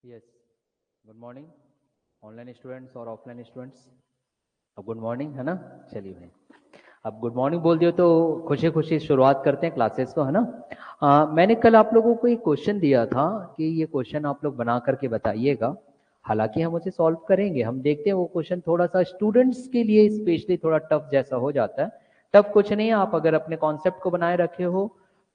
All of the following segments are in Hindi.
Yes, good morning online students और ऑफलाइन स्टूडेंट्स। अब गुड मॉर्निंग है ना। चलिए भाई, अब गुड मॉर्निंग बोल दियो तो खुशी खुशी शुरुआत करते हैं क्लासेस को, है ना। मैंने कल आप लोगों को एक क्वेश्चन दिया था कि ये क्वेश्चन आप लोग बना करके बताइएगा। हालांकि हम उसे सॉल्व करेंगे, हम देखते हैं वो क्वेश्चन थोड़ा सा स्टूडेंट्स के लिए स्पेशली थोड़ा टफ जैसा हो जाता है। टफ कुछ नहीं है, आप अगर अपने कॉन्सेप्ट को बनाए रखे हो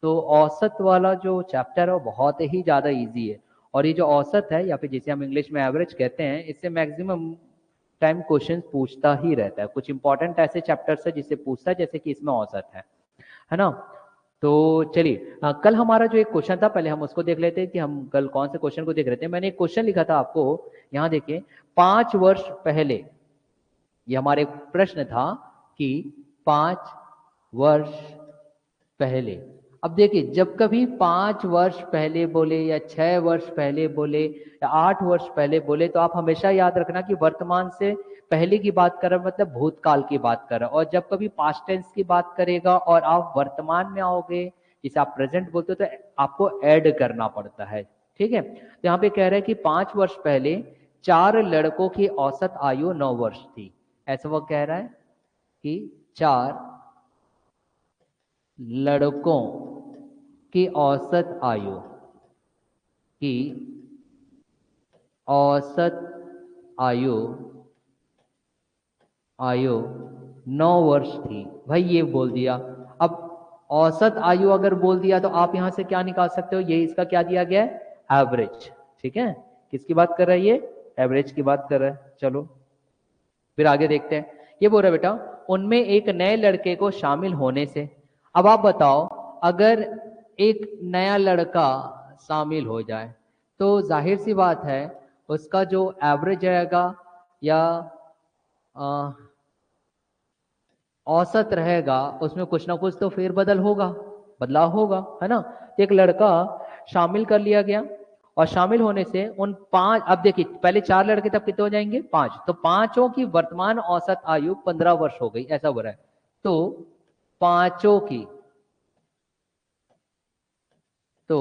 तो औसत वाला जो चैप्टर है वो बहुत ही ज़्यादा ईजी है। और ये जो औसत है या फिर जिसे हम इंग्लिश में एवरेज कहते हैं, इससे मैक्सिमम टाइम क्वेश्चन पूछता ही रहता है। कुछ इंपॉर्टेंट ऐसे चैप्टर्स है जिससे पूछता है, जैसे कि इसमें औसत है ना। तो चलिए, कल हमारा जो एक क्वेश्चन था पहले हम उसको देख लेते हैं कि हम कल कौन से क्वेश्चन को देख रहे थे। मैंने एक क्वेश्चन लिखा था आपको, यहाँ देखिए, 5 वर्ष पहले, ये हमारे प्रश्न था कि 5 वर्ष पहले। अब देखिए, जब कभी 5 वर्ष पहले बोले या 6 वर्ष पहले बोले या 8 वर्ष पहले बोले, तो आप हमेशा याद रखना कि वर्तमान से पहले की बात कर रहे हैं, मतलब भूतकाल की बात कर रहे हैं। और जब कभी पास्ट टेंस की बात करेगा और आप वर्तमान में आओगे, जिसे आप प्रेजेंट बोलते हो, तो आपको ऐड करना पड़ता है। ठीक है, तो यहाँ पे कह रहे हैं कि 5 वर्ष पहले 4 लड़कों की औसत आयु 9 वर्ष थी। ऐसा वो कह रहा है कि 4 लड़कों की की औसत आयु आयु 9 वर्ष थी। भाई ये बोल दिया। अब औसत आयु अगर बोल दिया तो आप यहां से क्या निकाल सकते हो, ये इसका क्या दिया गया है, एवरेज। ठीक है, किसकी बात कर रहा है ये, एवरेज की बात कर रहा है। चलो फिर आगे देखते हैं। ये बोल रहा है बेटा, उनमें एक नए लड़के को शामिल होने से। अब आप बताओ, अगर एक नया लड़का शामिल हो जाए तो जाहिर सी बात है उसका जो एवरेज रहेगा या अ, औसत रहेगा, उसमें कुछ ना कुछ तो फेरबदल होगा, बदलाव होगा, है ना। तो एक लड़का शामिल कर लिया गया, और शामिल होने से उन 5, अब देखिए पहले 4 लड़के तब कितने हो जाएंगे, 5, तो पांचों की वर्तमान औसत आयु 15 वर्ष हो गई, ऐसा हो रहा है। तो पांचों की तो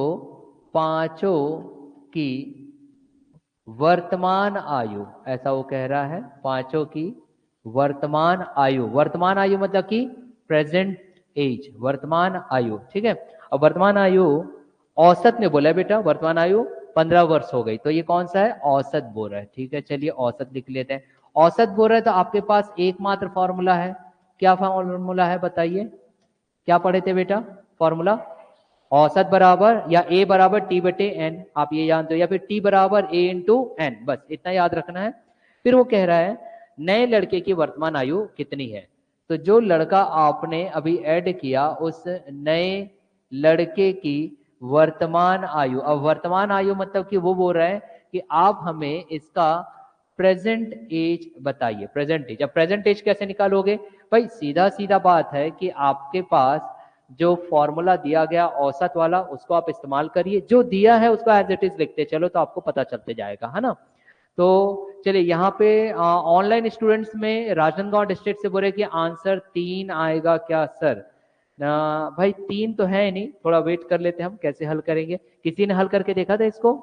पांचों की वर्तमान आयु, ऐसा वो कह रहा है, पांचों की वर्तमान आयु मतलब कि प्रेजेंट एज, वर्तमान आयु। ठीक है, अब वर्तमान आयु औसत में बोला है बेटा, वर्तमान आयु 15 वर्ष हो गई, तो ये कौन सा है, औसत बोल रहा है। ठीक है, चलिए औसत लिख लेते हैं। औसत बोल रहा है तो आपके पास एकमात्र फॉर्मूला है। क्या फॉर्मूला है बताइए, क्या पढ़े थे बेटा फॉर्मूला, औसत बराबर या ए बराबर टी बटे एन, आप ये जानते हो, या फिर टी बराबर ए इंटू एन, बस इतना याद रखना है। फिर वो कह रहा है नए लड़के की वर्तमान आयु कितनी है, तो जो लड़का आपने अभी ऐड किया उस नए लड़के की वर्तमान आयु, अब वर्तमान आयु मतलब कि वो बोल रहा है कि आप हमें इसका प्रेजेंट एज बताइए। प्रेजेंट एज, अब प्रेजेंट एज कैसे निकालोगे भाई, सीधा सीधा बात है कि आपके पास जो फॉर्मूला दिया गया औसत वाला, उसको आप इस्तेमाल करिए, जो दिया है उसको एज इट इज लिखते चलो, तो आपको पता चलते जाएगा, है ना। तो चलिए, यहाँ पे ऑनलाइन स्टूडेंट्स में राजनांदगांव डिस्ट्रिक्ट से बोले कि आंसर 3 आएगा क्या सर। भाई 3 तो है नहीं, थोड़ा वेट कर लेते हैं, हम कैसे हल करेंगे। किसी ने हल करके देखा था इसको,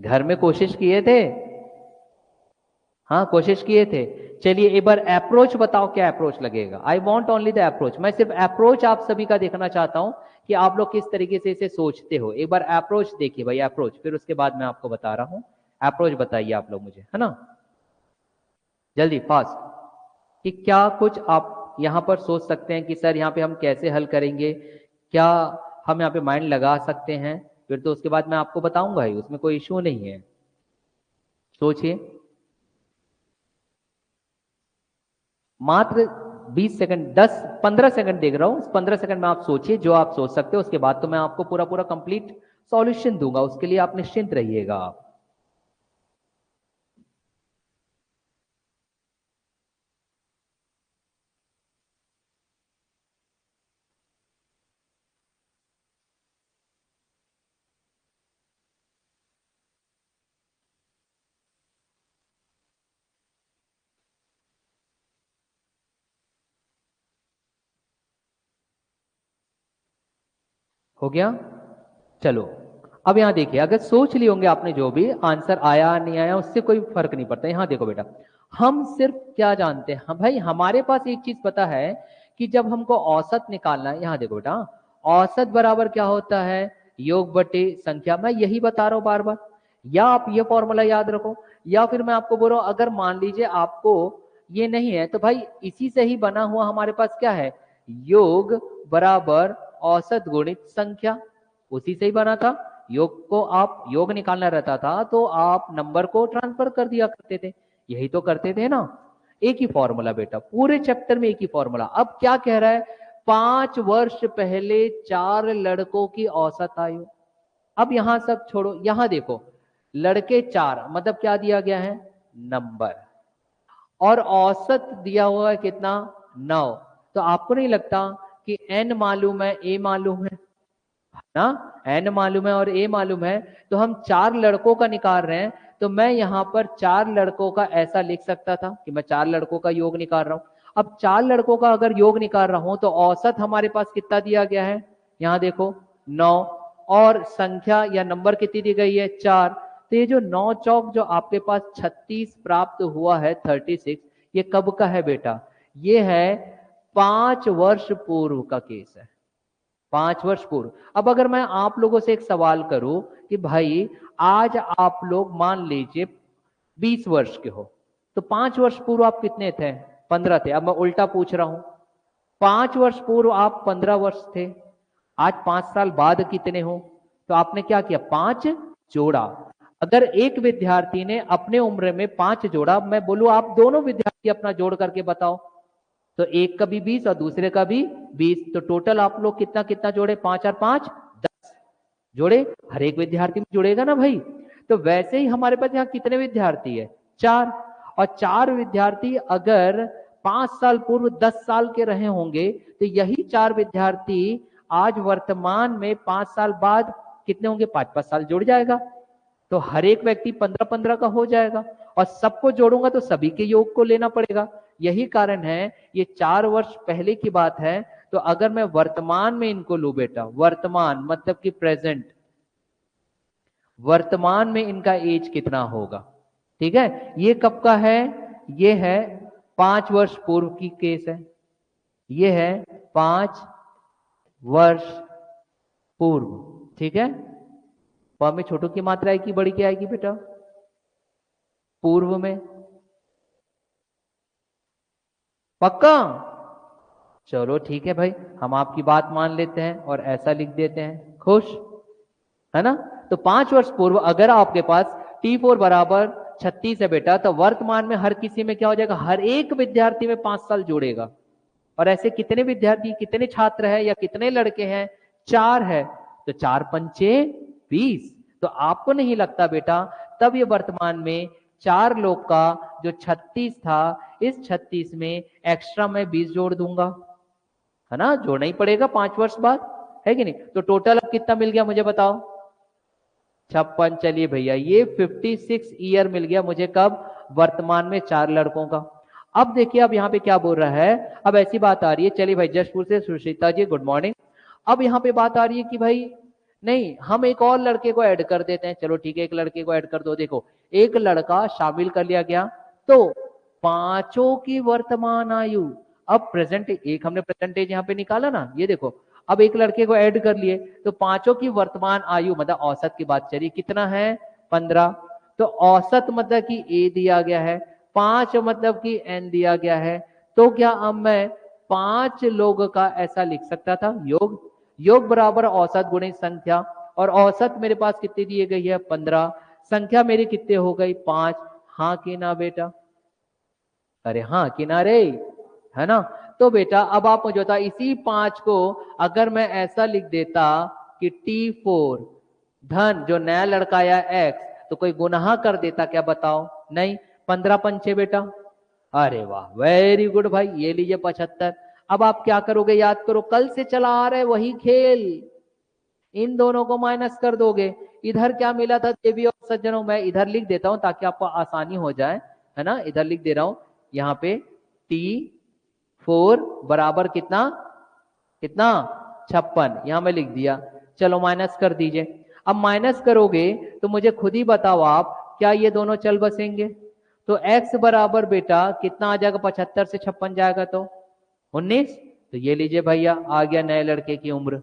घर में कोशिश किए थे, हाँ कोशिश किए थे। चलिए एक बार अप्रोच बताओ, क्या अप्रोच लगेगा। I want only the approach, मैं सिर्फ अप्रोच आप सभी का देखना चाहता हूं कि आप लोग किस तरीके से इसे सोचते हो। एक बार अप्रोच देखिए भाई, अप्रोच, फिर उसके बाद मैं आपको बता रहा हूं। अप्रोच बताइए आप लोग मुझे, है ना, जल्दी फास्ट, कि क्या कुछ आप यहां पर सोच सकते हैं कि सर यहाँ पे हम कैसे हल करेंगे, क्या हम यहाँ पे माइंड लगा सकते हैं, फिर तो उसके बाद मैं आपको बताऊंगा ही, उसमें कोई इश्यू नहीं है। सोचिए, मात्र 20 सेकंड, 10 15 सेकंड देख रहा हूं, 15 सेकंड में आप सोचिए जो आप सोच सकते हो, उसके बाद तो मैं आपको पूरा पूरा कंप्लीट सॉल्यूशन दूंगा, उसके लिए आप निश्चिंत रहिएगा आप। हो गया, चलो अब यहाँ देखिए, अगर सोच लिए होंगे आपने जो भी आंसर आया नहीं आया उससे कोई फर्क नहीं पड़ता। यहाँ देखो बेटा, हम सिर्फ क्या जानते हैं, हम भाई हमारे पास एक चीज पता है कि जब हमको औसत निकालना है, यहाँ देखो बेटा, औसत बराबर क्या होता है, योग बटे संख्या। मैं यही बता रहा हूं बार बार, या आप ये फॉर्मूला याद रखो, या फिर मैं आपको बोल रहा हूं अगर मान लीजिए आपको ये नहीं है तो भाई इसी से ही बना हुआ हमारे पास क्या है, योग बराबर औसत गुणित संख्या, उसी से ही बना था। योग को आप योग निकालना रहता था तो आप नंबर को ट्रांसफर कर दिया करते थे, यही तो करते थे ना। एक ही फॉर्मूला बेटा, पूरे चैप्टर में एक ही फॉर्मूला। अब क्या कह रहा है, 5 वर्ष पहले 4 लड़कों की औसत आयु। अब यहां सब छोड़ो, यहां देखो, लड़के 4 मतलब क्या दिया गया है, नंबर, और औसत दिया हुआ है कितना, 9। तो आपको नहीं लगता कि n मालूम है, a मालूम है ना, n मालूम है और a मालूम है, तो हम 4 लड़कों का निकाल रहे हैं। तो मैं यहां पर 4 लड़कों का ऐसा लिख सकता था कि मैं 4 लड़कों का योग निकाल रहा हूं। अब 4 लड़कों का अगर योग निकाल रहा हूं तो औसत हमारे पास कितना दिया गया है, यहां देखो 9, और संख्या या नंबर कितनी दी गई है, 4। तो ये जो 9 चौक जो आपके पास 36 प्राप्त हुआ है, 36, ये कब का है बेटा, ये है 5 वर्ष पूर्व का केस है, 5 वर्ष पूर्व। अब अगर मैं आप लोगों से एक सवाल करूं कि भाई आज आप लोग मान लीजिए 20 वर्ष के हो, तो 5 वर्ष पूर्व आप कितने थे, 15 थे। अब मैं उल्टा पूछ रहा हूं, 5 वर्ष पूर्व आप 15 वर्ष थे, आज 5 साल बाद कितने हो, तो आपने क्या किया, 5 जोड़ा। अगर एक विद्यार्थी ने अपने उम्र में 5 जोड़ा, मैं बोलूं आप दोनों विद्यार्थी अपना जोड़ करके बताओ, तो एक का भी 20 और दूसरे का भी 20, तो टोटल आप लोग कितना कितना जोड़े, 5 और 5 10 जोड़े, हर एक विद्यार्थी में जुड़ेगा ना भाई। तो वैसे ही हमारे पास यहाँ कितने विद्यार्थी है, 4, और 4 विद्यार्थी अगर 5 साल पूर्व 10 साल के रहे होंगे, तो यही 4 विद्यार्थी आज वर्तमान में 5 साल बाद कितने होंगे, 5-5 साल जुड़ जाएगा, तो हर एक व्यक्ति 15-15 का हो जाएगा, और सबको जोड़ूंगा तो सभी के योग को लेना पड़ेगा। यही कारण है, ये 4 वर्ष पहले की बात है। तो अगर मैं वर्तमान में इनको लू बेटा, वर्तमान मतलब कि प्रेजेंट, वर्तमान में इनका एज कितना होगा, ठीक है, ये कब का है, ये है 5 वर्ष पूर्व की केस है, ये है 5 वर्ष पूर्व, ठीक है। फॉर्म में छोटों की मात्रा आएगी, बड़ी क्या आएगी बेटा, पूर्व में, पक्का। चलो ठीक है भाई, हम आपकी बात मान लेते हैं और ऐसा लिख देते हैं, खुश है ना। तो 5 वर्ष पूर्व अगर आपके पास T4 बराबर 36 है बेटा, तो वर्तमान में हर किसी में क्या हो जाएगा, हर एक विद्यार्थी में 5 साल जोड़ेगा। और ऐसे कितने विद्यार्थी, कितने छात्र हैं या कितने लड़के हैं, 4 है, तो 4 पंचे 20। तो आपको नहीं लगता बेटा तब ये वर्तमान में 4 लोग का जो 36 था, इस 36 में एक्स्ट्रा मैं 20 जोड़ दूंगा, है ना, जोड़ना ही पड़ेगा 5 वर्ष बाद, है कि नहीं। तो टोटल अब कितना मिल गया मुझे बताओ, 56। चलिए भैया, ये 56 ईयर मिल गया मुझे, कब, वर्तमान में 4 लड़कों का। अब देखिए, अब यहाँ पे क्या बोल रहा है, अब ऐसी बात आ रही है, चलिए भाई जशपुर से सुशीता जी गुड मॉर्निंग। अब यहाँ पे बात आ रही है कि भाई नहीं, हम एक और लड़के को ऐड कर देते हैं, चलो ठीक है, एक लड़के को ऐड कर दो। देखो, एक लड़का शामिल कर लिया गया, तो पांचों की वर्तमान आयु, अब प्रेजेंट, एक हमने प्रेजेंटेज यहाँ पे निकाला ना, ये देखो, अब एक लड़के को ऐड कर लिए, तो पांचों की वर्तमान आयु मतलब औसत की बात चलिए, कितना है, 15। तो औसत मतलब कि ए दिया गया है, 5 मतलब कि एन दिया गया है। तो क्या अब मैं 5 लोग का ऐसा लिख सकता था, योग, योग बराबर औसत गुणित संख्या, और औसत मेरे पास कितनी दी गई है, 15, संख्या मेरी कितने हो गई, 5। हाँ कि ना बेटा, अरे हाँ कि ना रे, है ना। तो बेटा अब आप मुझे बता, इसी 5 को अगर मैं ऐसा लिख देता कि T4 धन जो नया लड़का आया X, तो कोई गुनाह कर देता क्या बताओ, नहीं, 15 पंचे बेटा, अरे वाह वेरी गुड भाई, ये लीजिए 75। अब आप क्या करोगे, याद करो, कल से चला आ रहा है वही खेल, इन दोनों को माइनस कर दोगे, इधर क्या मिला था देवी और सज्जनों, मैं इधर लिख देता हूं ताकि आपको आसानी हो जाए, है ना, इधर लिख दे रहा हूं, यहाँ पे T4 बराबर कितना, कितना, 56, यहां मैं लिख दिया, चलो माइनस कर दीजिए। अब माइनस करोगे तो मुझे खुद ही बताओ आप, क्या ये दोनों चल बसेंगे? तो x बराबर बेटा कितना आ जाएगा, 75 से 56 जाएगा तो 19। तो ये लीजिए भैया, आ गया नए लड़के की उम्र।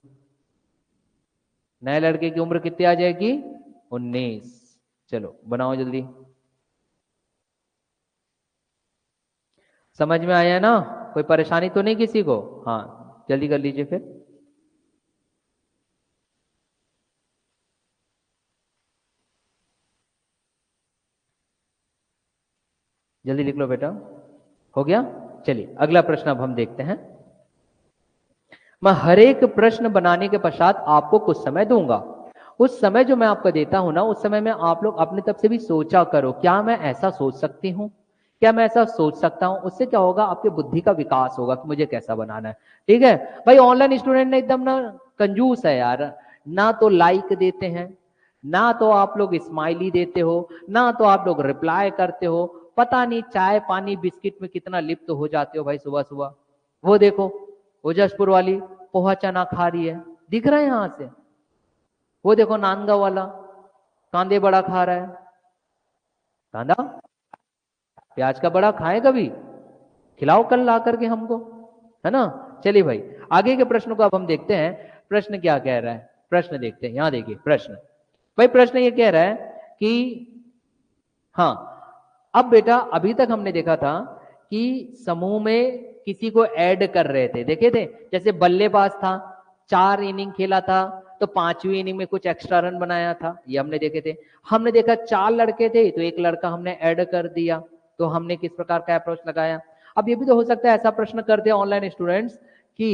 नए लड़के की उम्र कितनी आ जाएगी? 19। चलो बनाओ जल्दी। समझ में आया ना? कोई परेशानी तो नहीं किसी को? हाँ जल्दी कर लीजिए फिर। जल्दी लिख लो बेटा। हो गया? चलिए अगला प्रश्न अब हम देखते हैं। मैं हर एक प्रश्न बनाने के पश्चात आपको कुछ समय दूंगा। उस समय जो मैं आपको देता हूं ना, उस समय में आप लोग अपनी तरफ से भी सोचा करो, क्या मैं ऐसा सोच सकती हूँ, क्या मैं ऐसा सोच सकता हूं। उससे क्या होगा, आपके बुद्धि का विकास होगा कि मुझे कैसा बनाना है। ठीक है भाई, ऑनलाइन स्टूडेंट ने एकदम ना कंजूस है यार, ना तो लाइक देते हैं, ना तो आप लोग स्माइली देते हो, ना तो आप लोग रिप्लाई करते हो। पता नहीं चाय पानी बिस्किट में कितना लिप्त हो जाते हो भाई सुबह सुबह। वो देखो ओजसपुर वाली पोहा चना खा रही है, दिख रहा है यहां से। वो देखो नांदगांव वाला कांदे बड़ा खा रहा है। कांदा प्याज का बड़ा खाए कभी? खिलाओ कल ला करके हमको, है ना। चलिए भाई आगे के प्रश्न को अब हम देखते हैं। प्रश्न क्या कह रहा है, प्रश्न देखते हैं। यहां देखिए प्रश्न, भाई प्रश्न ये कह रहा है कि हाँ, अब बेटा अभी तक हमने देखा था कि समूह में किसी को ऐड कर रहे थे, देखे थे। जैसे बल्लेबाज था, 4 इनिंग खेला था, तो 5वीं इनिंग में कुछ एक्स्ट्रा रन बनाया था, ये हमने देखे थे। हमने देखा 4 लड़के थे तो एक लड़का हमने ऐड कर दिया, तो हमने किस प्रकार का अप्रोच लगाया। अब ये भी तो हो सकता है ऐसा प्रश्न कर दे ऑनलाइन स्टूडेंट्स कि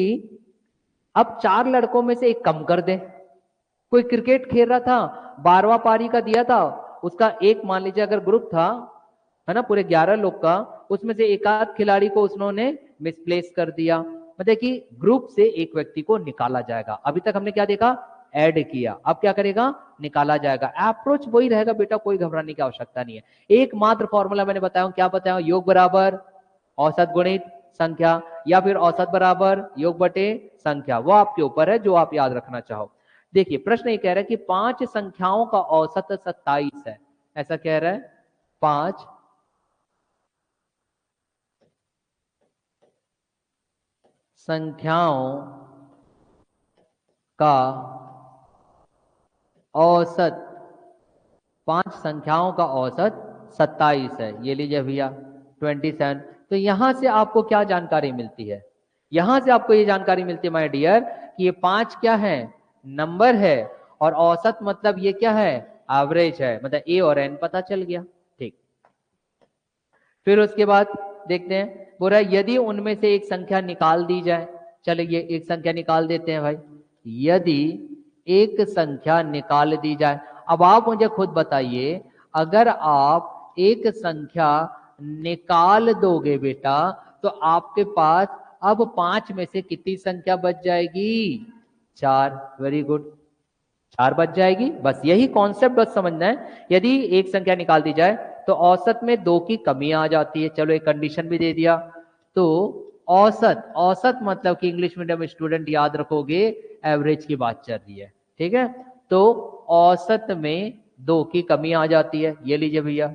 अब 4 लड़कों में से एक कम कर दे। कोई क्रिकेट खेल रहा था, 12वां पारी का दिया था, उसका एक मान लीजिए अगर ग्रुप था, है ना, पूरे 11 लोग का, उसमें से एक आध खिलाड़ी को उसने मिसप्लेस कर दिया, मतलब कि ग्रुप से एक व्यक्ति को निकाला जाएगा। अभी तक हमने क्या देखा, ऐड किया, अब क्या करेगा, निकाला जाएगा। अप्रोच वही रहेगा बेटा, कोई घबराने की आवश्यकता नहीं है। एकमात्र फॉर्मूला मैंने बताया, क्या बताया, योग बराबर औसत गुणित संख्या, या फिर औसत बराबर योग बटे संख्या, वो आपके ऊपर है जो आप याद रखना चाहो। देखिए प्रश्न ये कह रहा है कि 5 संख्याओं का औसत 27 है, ऐसा कह रहा है। 5 संख्याओं का औसत, 5 संख्याओं का औसत 27 है, ये लीजिए भैया 27। तो यहां से आपको क्या जानकारी मिलती है, यहां से आपको ये जानकारी मिलती है माय डियर कि ये 5 क्या है, नंबर है, और औसत मतलब ये क्या है, एवरेज है, मतलब ए और एन पता चल गया। ठीक, फिर उसके बाद देखते हैं, बोल रहा है यदि उनमें से एक संख्या निकाल दी जाए। चलिए एक संख्या निकाल देते हैं भाई, यदि एक संख्या निकाल दी जाए। अब आप मुझे खुद बताइए, अगर आप एक संख्या निकाल दोगे बेटा, तो आपके पास अब 5 में से कितनी संख्या बच जाएगी, 4। वेरी गुड, 4 बच जाएगी। बस यही कॉन्सेप्ट बस समझना है। यदि एक संख्या निकाल दी जाए तो औसत में 2 की कमी आ जाती है। चलो एक कंडीशन भी दे दिया। तो औसत, औसत मतलब कि इंग्लिश मीडियम स्टूडेंट याद रखोगे, एवरेज की बात चल रही है। ठीक है, तो औसत में 2 की कमी आ जाती है, ये लीजिए भैया,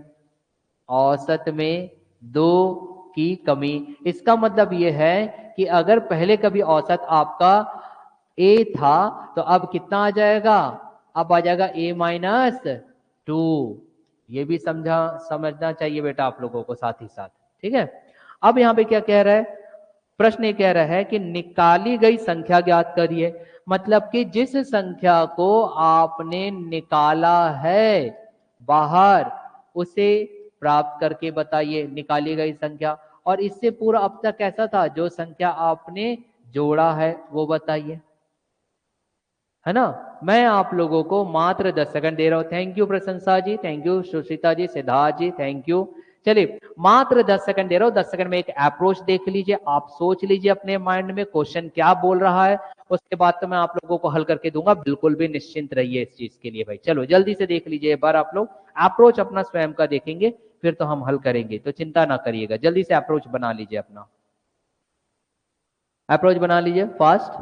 औसत में 2 की कमी। इसका मतलब ये है कि अगर पहले कभी औसत आपका ए था, तो अब कितना आ जाएगा, अब आ जाएगा ए माइनस 2। ये भी समझना चाहिए बेटा आप लोगों को साथ ही साथ। ठीक है, अब यहां पे क्या कह रहा है, प्रश्न ये कह रहा है कि निकाली गई संख्या ज्ञात करिए। मतलब कि जिस संख्या को आपने निकाला है बाहर, उसे प्राप्त करके बताइए, निकाली गई संख्या। और इससे पूरा अब तक कैसा था, जो संख्या आपने जोड़ा है वो बताइए, है ना। मैं आप लोगों को मात्र 10 सेकंड दे रहा हूं। Thank you Prashansa ji, thank you Sushita ji, Siddharth ji, thank you. चलिए मात्र 10 सेकंड दे रहा हूं। 10 सेकंड में एक अप्रोच देख लीजिए, आप सोच लीजिए अपने माइंड में क्वेश्चन क्या बोल रहा है। उसके बाद तो मैं आप लोगों को हल करके दूंगा, बिल्कुल भी निश्चिंत रहिए इस चीज के लिए भाई। चलो जल्दी से देख लीजिए एक बार आप लोग, अप्रोच अपना स्वयं का देखेंगे, फिर तो हम हल करेंगे, तो चिंता ना करिएगा, जल्दी से अप्रोच बना लीजिए, अपना अप्रोच बना लीजिए फास्ट,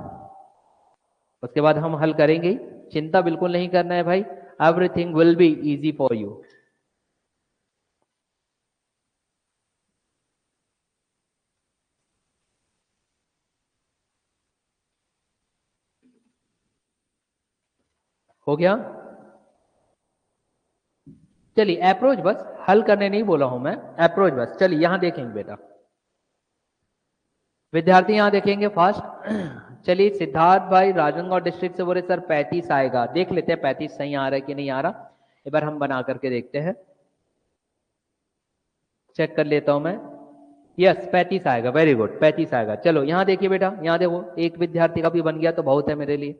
उसके बाद हम हल करेंगे। चिंता बिल्कुल नहीं करना है भाई, everything will be easy for you. हो गया? चलिए अप्रोच बस, हल करने नहीं बोला हूं मैं, अप्रोच बस। चलिए यहां देखेंगे बेटा, विद्यार्थी यहां देखेंगे फास्ट। चलिए सिद्धार्थ भाई राजनांदगांव डिस्ट्रिक्ट से बोले सर 35 आएगा, देख लेते हैं 35 सही आ रहा है कि नहीं आ रहा, एक बार हम बना करके देखते हैं, चेक कर लेता हूं मैं। यस 35 आएगा, वेरी गुड 35 आएगा। चलो यहां देखिए बेटा, यहां देखो एक विद्यार्थी का भी बन गया तो बहुत है मेरे लिए।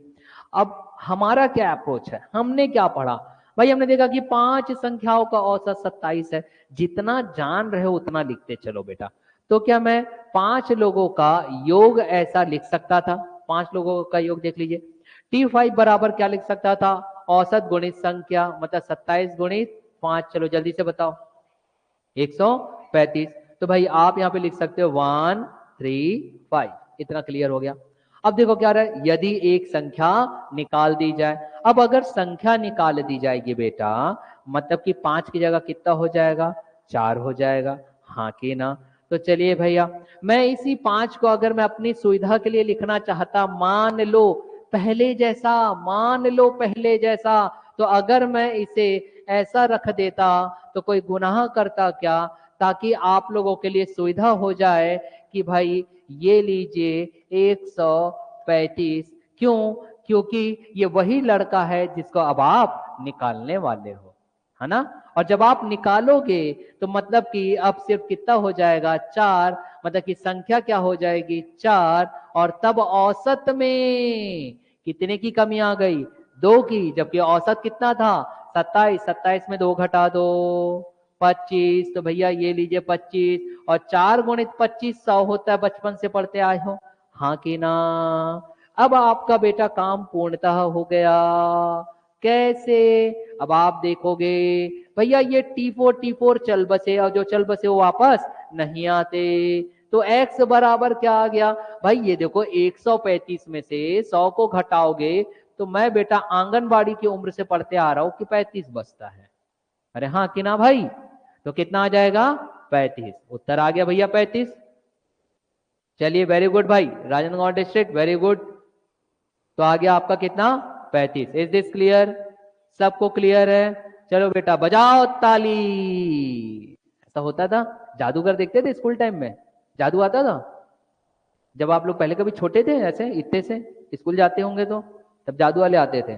अब हमारा क्या अप्रोच है, हमने क्या पढ़ा भाई, हमने देखा कि 5 संख्याओं का औसत 27 है, जितना जान रहे हो उतना लिखते चलो बेटा। तो क्या मैं 5 लोगों का योग ऐसा लिख सकता था, 5 लोगों का योग देख लीजिए, T5 बराबर क्या लिख सकता था, औसत गुणित संख्या, मतलब 27 गुणित 5, चलो जल्दी से बताओ 135। तो भाई आप यहां पे लिख सकते हो 135, इतना क्लियर हो गया। अब देखो क्या रहा है, यदि एक संख्या निकाल दी जाए, अब अगर संख्या निकाल दी जाएगी बेटा, मतलब कि 5 की जगह कितना हो जाएगा, 4 हो जाएगा, हाँ कि ना। तो चलिए भैया, मैं इसी 5 को अगर मैं अपनी सुविधा के लिए लिखना चाहता, मान लो पहले जैसा, मान लो पहले जैसा, तो अगर मैं इसे ऐसा रख देता तो कोई गुनाह करता क्या, ताकि आप लोगों के लिए सुविधा हो जाए कि भाई ये लीजिए 135, क्यों, क्योंकि ये वही लड़का है जिसको अब आप निकालने वाले हो, है ना। और जब आप निकालोगे तो मतलब कि अब सिर्फ कितना हो जाएगा, 4, मतलब कि संख्या क्या हो जाएगी 4, और तब औसत में कितने की कमी आ गई, 2 की, जबकि औसत कितना था 27, 27 में 2 घटा दो 25, तो भैया ये लीजिए 25, और 4 गुणित 25 100 होता है, बचपन से पढ़ते आए हो, हाँ कि ना। अब आपका बेटा काम पूर्णतः हो गया। कैसे, अब आप देखोगे भैया ये T4 चल बसे, और जो चल बसे वो वापस नहीं आते, तो x बराबर क्या आ गया भाई, ये देखो 135 में से 100 को घटाओगे तो मैं बेटा आंगनबाड़ी की उम्र से पढ़ते आ रहा हूं कि 35 बचता है, अरे हाँ कि ना भाई, तो कितना आ जाएगा 35, उत्तर आ गया भैया 35। चलिए वेरी गुड भाई, राजनांदगांव डिस्ट्रिक्ट वेरी गुड। तो आ गया आपका कितना 35। इज दिस क्लियर, सबको क्लियर है? चलो बेटा बजाओ ताली। ऐसा होता था, जादूगर देखते थे स्कूल टाइम में, जादू आता था जब आप लोग पहले कभी छोटे थे, ऐसे इतने से स्कूल जाते होंगे तो तब जादू वाले आते थे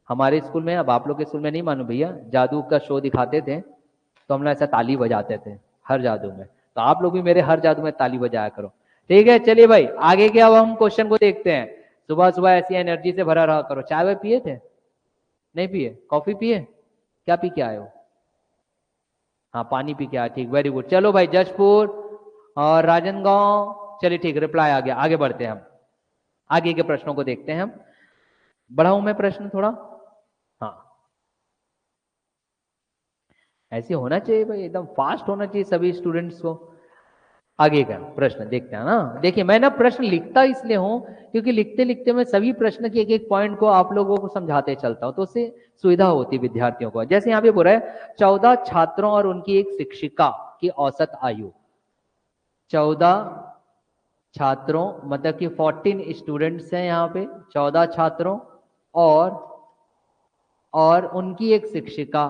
हमारे स्कूल में। अब आप लोग के स्कूल में नहीं मानो भैया, जादू का शो दिखाते थे तो हम लोग ऐसा ताली बजाते थे हर जादू में, तो आप लोग भी मेरे हर जादू में ताली बजाया करो, ठीक है। चलिए भाई आगे के अब हम क्वेश्चन को देखते हैं। सुबह सुबह ऐसी एनर्जी से भरा रहा करो। चाय वाय पिए थे, नहीं पिए, कॉफी पिए, क्या पी के आए हो, हाँ पानी पी के आए, ठीक वेरी गुड। चलो भाई जशपुर और राजनांदगांव, चलिए ठीक, रिप्लाई आ गया, आगे बढ़ते हैं हम, आगे के प्रश्नों को देखते हैं हम। बढ़ाऊं मैं प्रश्न थोड़ा, हाँ ऐसे होना चाहिए भाई, एकदम फास्ट होना चाहिए सभी स्टूडेंट्स को। आगे का प्रश्न देखते हैं ना, देखिए मैं ना प्रश्न लिखता इसलिए हूं क्योंकि लिखते लिखते मैं सभी प्रश्न के एक एक पॉइंट को आप लोगों को समझाते चलता हूं, तो उससे सुविधा होती है विद्यार्थियों को। जैसे यहाँ पे बोल रहा है 14 छात्रों और उनकी एक शिक्षिका की औसत आयु, 14 छात्रों मतलब कि 14 स्टूडेंट्स हैं यहाँ पे, 14 छात्रों और उनकी एक शिक्षिका,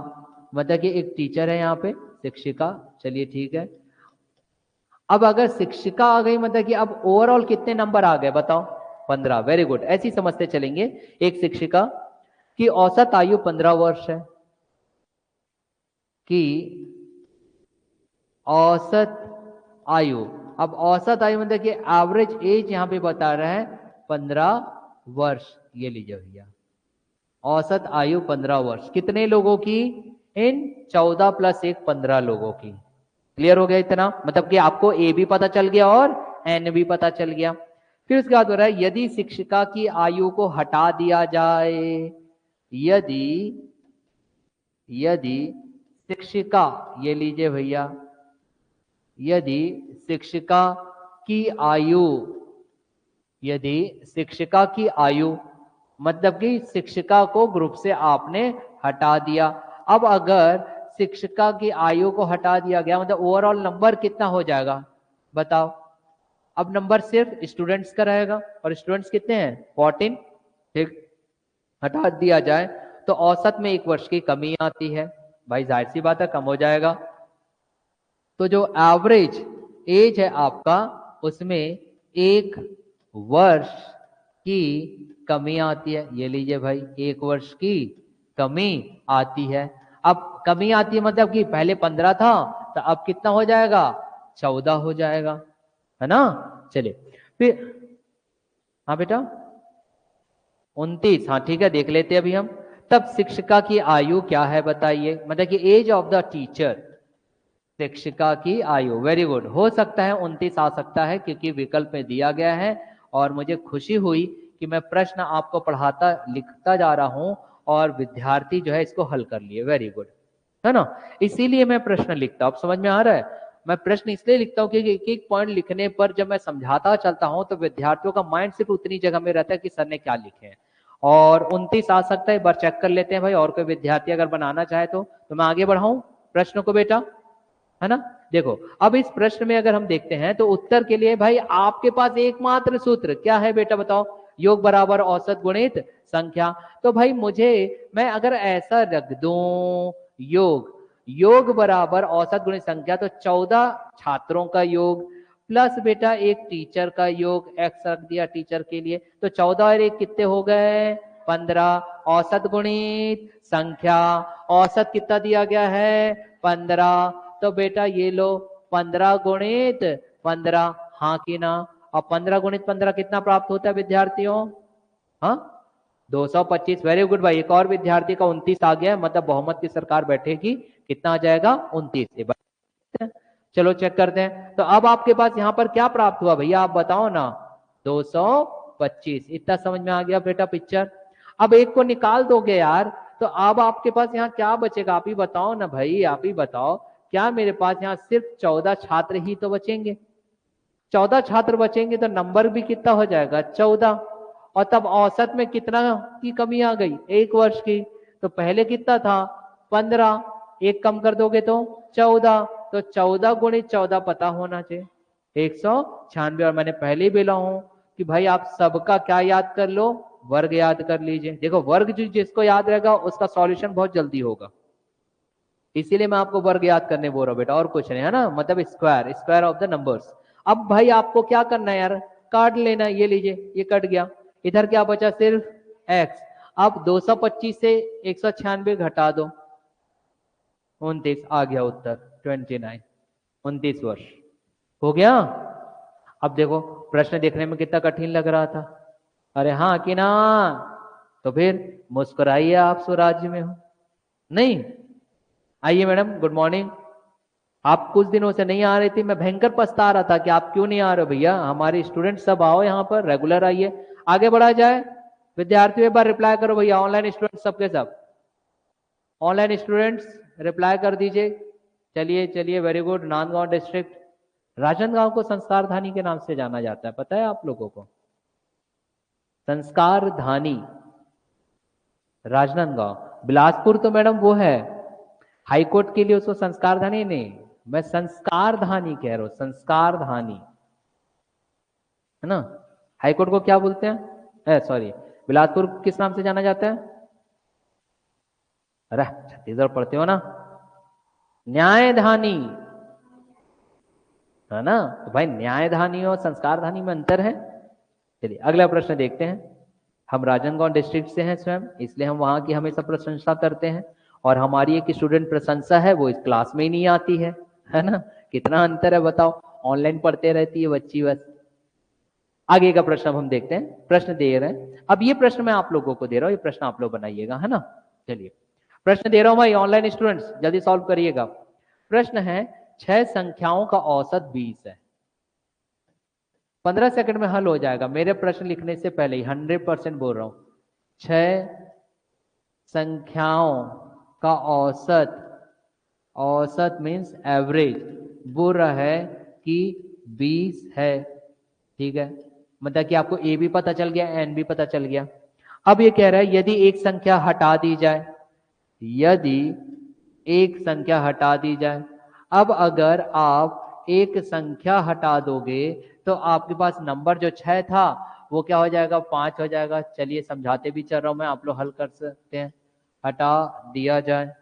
मतलब कि एक टीचर है यहाँ पे शिक्षिका, चलिए ठीक है। अब अगर शिक्षिका आ गई मतलब कि अब ओवरऑल कितने नंबर आ गए बताओ, 15, वेरी गुड, ऐसी समझते चलेंगे। एक शिक्षिका की औसत आयु 15 वर्ष है, कि औसत आयु, अब औसत आयु मतलब कि एवरेज एज यहां पे बता रहा है 15 वर्ष, ये लीजिए भैया औसत आयु 15 वर्ष, कितने लोगों की, इन 14 + 1 15 लोगों की। क्लियर हो गया इतना, मतलब कि आपको ए भी पता चल गया और एन भी पता चल गया। फिर उसके बाद हो रहा है यदि शिक्षिका की आयु को हटा दिया जाए, यदि यदि शिक्षिका, ये लीजिए भैया, यदि शिक्षिका की आयु, यदि शिक्षिका की आयु मतलब कि शिक्षिका को ग्रुप से आपने हटा दिया। अब अगर शिक्षिका की आयु को हटा दिया गया मतलब ओवरऑल नंबर कितना हो जाएगा बताओ। अब नंबर सिर्फ स्टूडेंट्स का रहेगा और स्टूडेंट्स कितने हैं 14। ठीक, हटा दिया जाए तो औसत में 1 वर्ष की कमी आती है। भाई जाहिर सी बात है कम हो जाएगा। तो जो एवरेज एज है आपका उसमें 1 वर्ष की कमी आती है। ये लीजिए भाई 1 वर्ष की कमी आती है। अब कमी आती है मतलब कि पहले 15 था तो अब कितना हो जाएगा 14 हो जाएगा, है ना। चलिए फिर, हाँ बेटा 29, हाँ ठीक है देख लेते हैं अभी हम। तब शिक्षिका की आयु क्या है बताइए, मतलब कि एज ऑफ द टीचर, शिक्षिका की आयु। वेरी गुड, हो सकता है 29 आ सकता है क्योंकि विकल्प में दिया गया है। और मुझे खुशी हुई कि मैं प्रश्न आपको पढ़ाता लिखता जा रहा हूं और विद्यार्थी जो है इसको हल कर लिए। वेरी गुड, है ना। इसीलिए मैं प्रश्न लिखता हूं, अब समझ में आ रहा है। मैं प्रश्न इसलिए लिखता हूं क्योंकि एक एक पॉइंट लिखने पर जब मैं समझाता चलता हूं तो विद्यार्थियों का माइंड सिर्फ उतनी जगह में रहता है कि सर ने क्या लिखे हैं। और 29 आ सकता है, एक बार चेक कर लेते हैं भाई, और कोई विद्यार्थी अगर बनाना चाहे तो मैं आगे बढ़ाऊं प्रश्न को बेटा, है ना। देखो अब इस प्रश्न में अगर हम देखते हैं तो उत्तर के लिए भाई आपके पास एकमात्र सूत्र क्या है बेटा बताओ, योग बराबर औसत गुणित संख्या। तो भाई मुझे, मैं अगर ऐसा रख दूं योग बराबर औसत गुणित संख्या तो 14 छात्रों का योग प्लस बेटा एक टीचर का योग, एक्स रख दिया टीचर के लिए, तो 14 और 1 कितने हो गए 15। औसत गुणित संख्या, औसत कितना दिया गया है 15, तो बेटा ये लो 15 गुणित 15, हाँ कि ना। अब 15 गुणित 15 कितना प्राप्त होता है विद्यार्थियों, हाँ 225। वेरी गुड भाई, एक और विद्यार्थी का 29 आ गया, मतलब बहुमत की सरकार बैठेगी, कितना आ जाएगा 29। चलो चेक करते हैं। तो अब आपके पास यहां पर क्या प्राप्त हुआ भैया आप बताओ ना, 225। इतना समझ में आ गया बेटा पिक्चर। अब एक को निकाल दोगे यार तो अब आपके पास यहाँ क्या बचेगा, आप ही बताओ ना भाई, आप ही बताओ। क्या मेरे पास यहाँ सिर्फ 14 छात्र ही तो बचेंगे, 14 छात्र बचेंगे तो नंबर भी कितना हो जाएगा 14। और तब औसत में कितना की कमी आ गई 1 वर्ष की, तो पहले कितना था 15, एक कम कर दोगे तो 14, तो 14 गुणित 14 पता होना चाहिए 196। और मैंने पहले ही बोला हूं कि भाई आप सबका क्या याद कर लो, वर्ग याद कर लीजिए। देखो वर्ग जिसको याद रहेगा उसका सॉल्यूशन बहुत जल्दी होगा, इसीलिए मैं आपको वर्ग याद करने बोल रहा हूं बेटा, और कुछ नहीं, है ना, मतलब square, square of the numbers. अब भाई आपको क्या करना है यार, काट लेना, ये लीजिए ये कट गया, इधर क्या बचा सिर्फ x। अब 225 से 196 घटा दो, 29 आ गया उत्तर 29, 29 वर्ष हो गया। अब देखो प्रश्न देखने में कितना कठिन लग रहा था, अरे हाँ कि ना, तो फिर मुस्कुराइए, आप स्वराज्य में हो। नहीं, आइए मैडम गुड मॉर्निंग। आप कुछ दिनों से नहीं आ रही थी, मैं भयंकर पछता रहा था कि आप क्यों नहीं आ रहे हो भैया, हमारे स्टूडेंट सब आओ यहाँ पर, रेगुलर आइए, आगे बढ़ा जाए। विद्यार्थियों एक बार रिप्लाई करो भैया, ऑनलाइन स्टूडेंट सबके सब, ऑनलाइन स्टूडेंट्स रिप्लाई कर दीजिए। चलिए चलिए very good. Nandgaon district, Rajnandgaon को संस्कार धानी के नाम से जाना जाता है, पता है आप लोगों को, संस्कार धानी राजनांदगांव। बिलासपुर तो मैडम वो है हाईकोर्ट के लिए, उसको संस्कार धानी नहीं, मैं संस्कार धानी कह रहा हूं, संस्कार धानी, है ना। हाईकोर्ट को क्या बोलते हैं, सॉरी बिलासपुर किस नाम से जाना जाता है, अरे छत्तीसगढ़ पढ़ते हो ना, न्यायधानी, है ना। तो भाई न्यायधानी और संस्कारधानी में अंतर है। चलिए अगला प्रश्न देखते हैं। हम राजनांदगांव डिस्ट्रिक्ट से हैं स्वयं, इसलिए हम वहां की हमेशा प्रशंसा करते हैं, और हमारी एक स्टूडेंट प्रशंसा है वो इस क्लास में ही नहीं आती है ना। कितना अंतर है बताओ, ऑनलाइन पढ़ते रहती है बच्ची बस। आगे का प्रश्न हम देखते हैं, प्रश्न दे रहे हैं, अब ये प्रश्न मैं आप लोगों को दे रहा हूं, ये प्रश्न आप लोग बनाइएगा, है ना। चलिए प्रश्न दे रहा हूं भाई, ऑनलाइन स्टूडेंट्स जल्दी सॉल्व करिएगा। प्रश्न है 6 संख्याओं का औसत 20 है। 15 सेकंड में हल हो जाएगा, मेरे प्रश्न लिखने से पहले ही 100% बोल रहा हूं। 6 संख्याओं का औसत, औसत मीन्स एवरेज, बोल रहा है कि 20 है, ठीक है। मतलब कि आपको ए भी पता चल गया, एन भी पता चल गया। अब ये कह रहा है यदि एक संख्या हटा दी जाए, यदि एक संख्या हटा दी जाए। अब अगर आप एक संख्या हटा दोगे तो आपके पास नंबर जो 6 था वो क्या हो जाएगा, 5 हो जाएगा। चलिए समझाते भी चल रहा हूं मैं, आप लोग हल कर सकते हैं। हटा दिया जाए,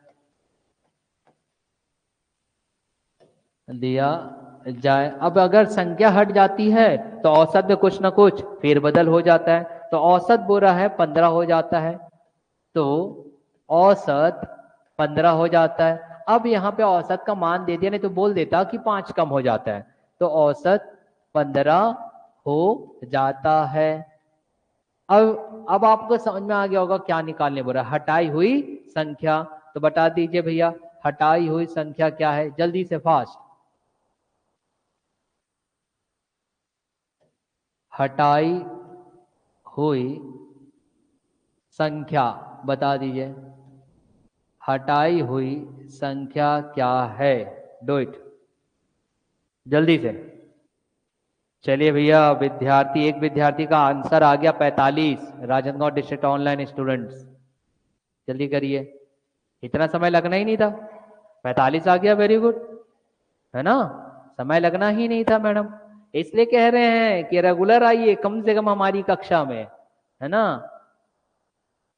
दिया जाए। अब अगर संख्या हट जाती है तो औसत में कुछ ना कुछ फेरबदल हो जाता है। तो औसत बोला है 15 हो जाता है, तो औसत 15 हो जाता है। अब यहाँ पे औसत का मान दे दिया, नहीं तो बोल देता कि 5 कम हो जाता है। तो औसत 15 हो जाता है। अब आपको समझ में आ गया होगा क्या निकालने बोला, हटाई हुई संख्या। तो बता दीजिए भैया हटाई हुई संख्या क्या है, जल्दी से फास्ट। हटाई हुई संख्या बता दीजिए, हटाई हुई संख्या क्या है, डू इट जल्दी से। चलिए भैया विद्यार्थी, एक विद्यार्थी का आंसर आ गया 45। राजनांदगांव डिस्ट्रिक्ट ऑनलाइन स्टूडेंट्स जल्दी करिए, इतना समय लगना ही नहीं था। 45 आ गया, वेरी गुड, है ना। समय लगना ही नहीं था मैडम, इसलिए कह रहे हैं कि रेगुलर आइए कम से कम हमारी कक्षा में, है ना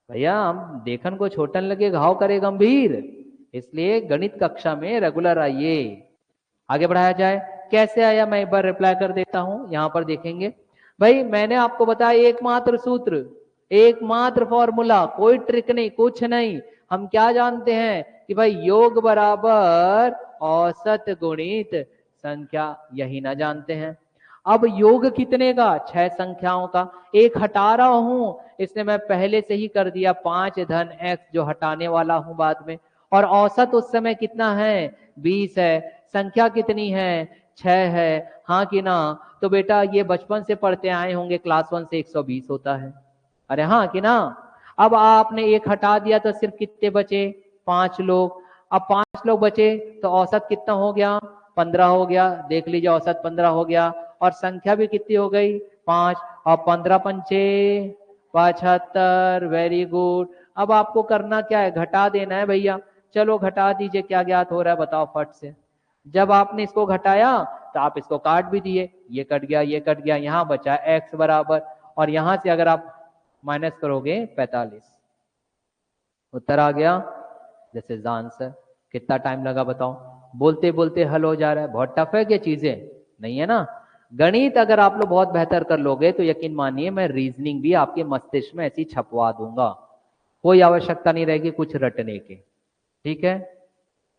भैया। हम देखन को छोटन लगे घाव करे गंभीर, इसलिए गणित कक्षा में रेगुलर आइए। आगे बढ़ाया जाए, कैसे आया मैं एक बार रिप्लाई कर देता हूं। यहां पर देखेंगे भाई, मैंने आपको बताया एकमात्र सूत्र, एकमात्र फॉर्मूला, कोई ट्रिक नहीं, कुछ नहीं। हम क्या जानते हैं कि भाई योग बराबर औसत गुणित संख्या, यही ना जानते हैं। अब योग कितने का, 6 संख्याओं का, एक हटा रहा हूं, इसलिए मैं पहले से ही कर दिया 5 धन x, जो हटाने वाला हूं बाद में। और औसत उस समय कितना है, 20 है। संख्या कितनी है, 6 है, हाँ कि ना। तो बेटा ये बचपन से पढ़ते आए होंगे, क्लास 1 से 120 होता है, अरे हाँ कि ना। अब आपने एक हटा दिया तो सिर्फ कितने बचे, 5 लोग। अब 5 लोग बचे तो औसत कितना हो गया, 15 हो गया। देख लीजिए औसत 15 हो गया, और संख्या भी कितनी हो गई, 5। और 15 पंचे 75, वेरी गुड। अब आपको करना क्या है, घटा देना है भैया। चलो घटा दीजिए, क्या ज्ञात हो रहा है बताओ फट से। जब आपने इसको घटाया तो आप इसको काट भी दिए, ये कट गया, ये कट गया, यहां बचा x बराबर, और यहां से अगर आप माइनस करोगे 45, उत्तर आ गया। This is the answer. कितना टाइम लगा बताओ, बोलते बोलते हल हो जा रहा है। बहुत टफ है क्या चीजें, नहीं है ना। गणित अगर आप लोग बहुत बेहतर कर लोगे तो यकीन मानिए मैं रीजनिंग भी आपके मस्तिष्क में ऐसी छपवा दूंगा, कोई आवश्यकता नहीं रहेगी कुछ रटने की। ठीक है,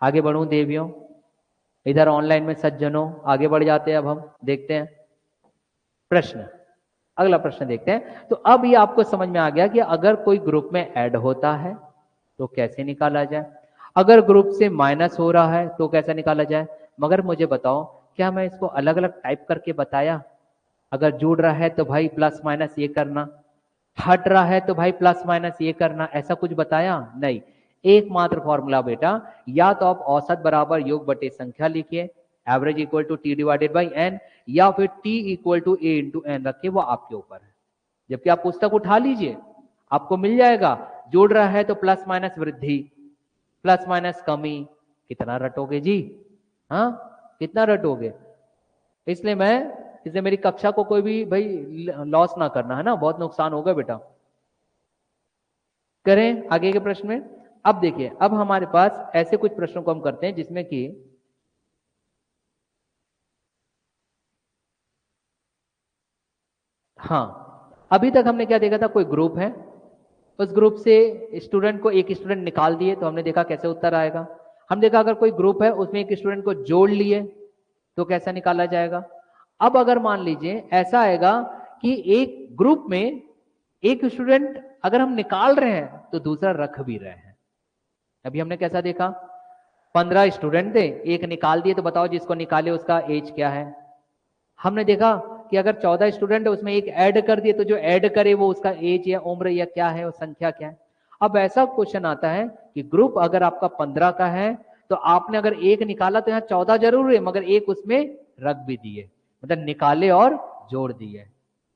आगे बढ़ूं देवियों, इधर ऑनलाइन में सज्जनों, आगे बढ़ जाते हैं। अब हम देखते हैं प्रश्न, अगला प्रश्न देखते हैं। तो अब ये आपको समझ में आ गया कि अगर कोई ग्रुप में ऐड होता है तो कैसे निकाला जाए, अगर ग्रुप से माइनस हो रहा है तो कैसे निकाला जाए। मगर मुझे बताओ, क्या मैं इसको अलग अलग टाइप करके बताया, अगर जुड़ रहा है तो भाई प्लस माइनस ये करना, हट रहा है तो भाई प्लस माइनस ये करना, ऐसा कुछ बताया नहीं। एकमात्र फॉर्मूला बेटा, या तो आप औसत बराबर योग बटे संख्या लिखिए, average equal to T divided by N, या फिर T equal to A into N रखिए, वो आपके ऊपर है। जबकि आप पुस्तक उठा लीजिए, आपको मिल जाएगा। जुड़ रहा है तो प्लस माइनस वृद्धि, प्लस माइनस कमी, कितना रटोगे जी, हाँ कितना रटोगे। इसलिए मैं, इसलिए मेरी कक्षा को कोई भी भाई लॉस ना करना, है ना, बहुत नुकसान होगा बेटा। करें आगे के प्रश्न में। अब देखिए, अब हमारे पास ऐसे कुछ प्रश्नों को हम करते हैं जिसमें कि हाँ, अभी तक हमने क्या देखा था, कोई ग्रुप है, उस ग्रुप से स्टूडेंट को, एक स्टूडेंट निकाल दिए तो हमने देखा कैसे उत्तर आएगा। हम देखा अगर कोई ग्रुप है उसमें एक स्टूडेंट को जोड़ लिए तो कैसा निकाला जाएगा। अब अगर मान लीजिए ऐसा आएगा कि एक ग्रुप में एक स्टूडेंट अगर हम निकाल रहे हैं तो दूसरा रख भी रहे हैं। अभी हमने कैसा देखा, 15 स्टूडेंट थे, एक निकाल दिए, तो बताओ जिसको निकाले उसका एज क्या है। हमने देखा कि अगर 14 स्टूडेंट है उसमें एक ऐड कर दिए, तो जो ऐड करे वो उसका एज या उम्र या क्या है, वो संख्या क्या है। अब ऐसा क्वेश्चन आता है कि ग्रुप अगर आपका 15 का है तो आपने अगर एक निकाला तो यहाँ 14 जरूर है, मगर एक उसमें रख भी दिए, मतलब निकाले और जोड़ दिए।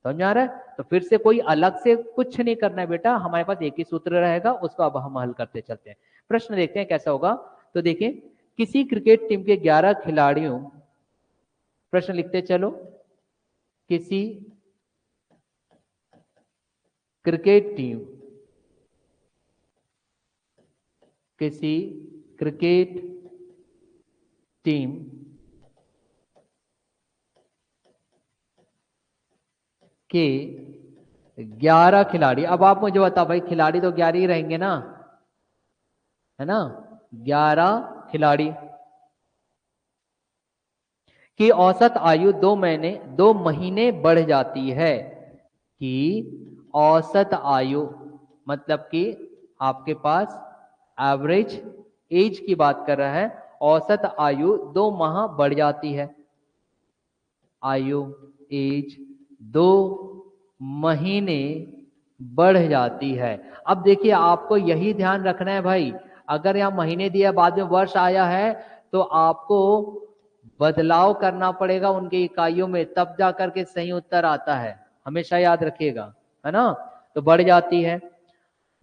समझ में आ रहा है? तो फिर से कोई अलग से कुछ नहीं करना है बेटा, हमारे पास एक ही सूत्र रहेगा, उसको अब हम हल करते चलते हैं। प्रश्न देखते हैं कैसा होगा। तो देखिए, किसी क्रिकेट टीम के 11 खिलाड़ियों, प्रश्न लिखते चलो, किसी क्रिकेट टीम, किसी क्रिकेट टीम के 11 खिलाड़ी, अब आप मुझे बताओ भाई, खिलाड़ी तो 11 ही रहेंगे ना, है ना? 11 खिलाड़ी की औसत आयु 2 महीने बढ़ जाती है। कि औसत आयु मतलब कि आपके पास एवरेज एज की बात कर रहा है, औसत आयु 2 माह बढ़ जाती है। आयु एज 2 महीने बढ़ जाती है। अब देखिए, आपको यही ध्यान रखना है भाई, अगर यहाँ महीने दिया बाद में वर्ष आया है तो आपको बदलाव करना पड़ेगा उनके इकाइयों में, तब जा करके सही उत्तर आता है, हमेशा याद रखिएगा, है ना? तो बढ़ जाती है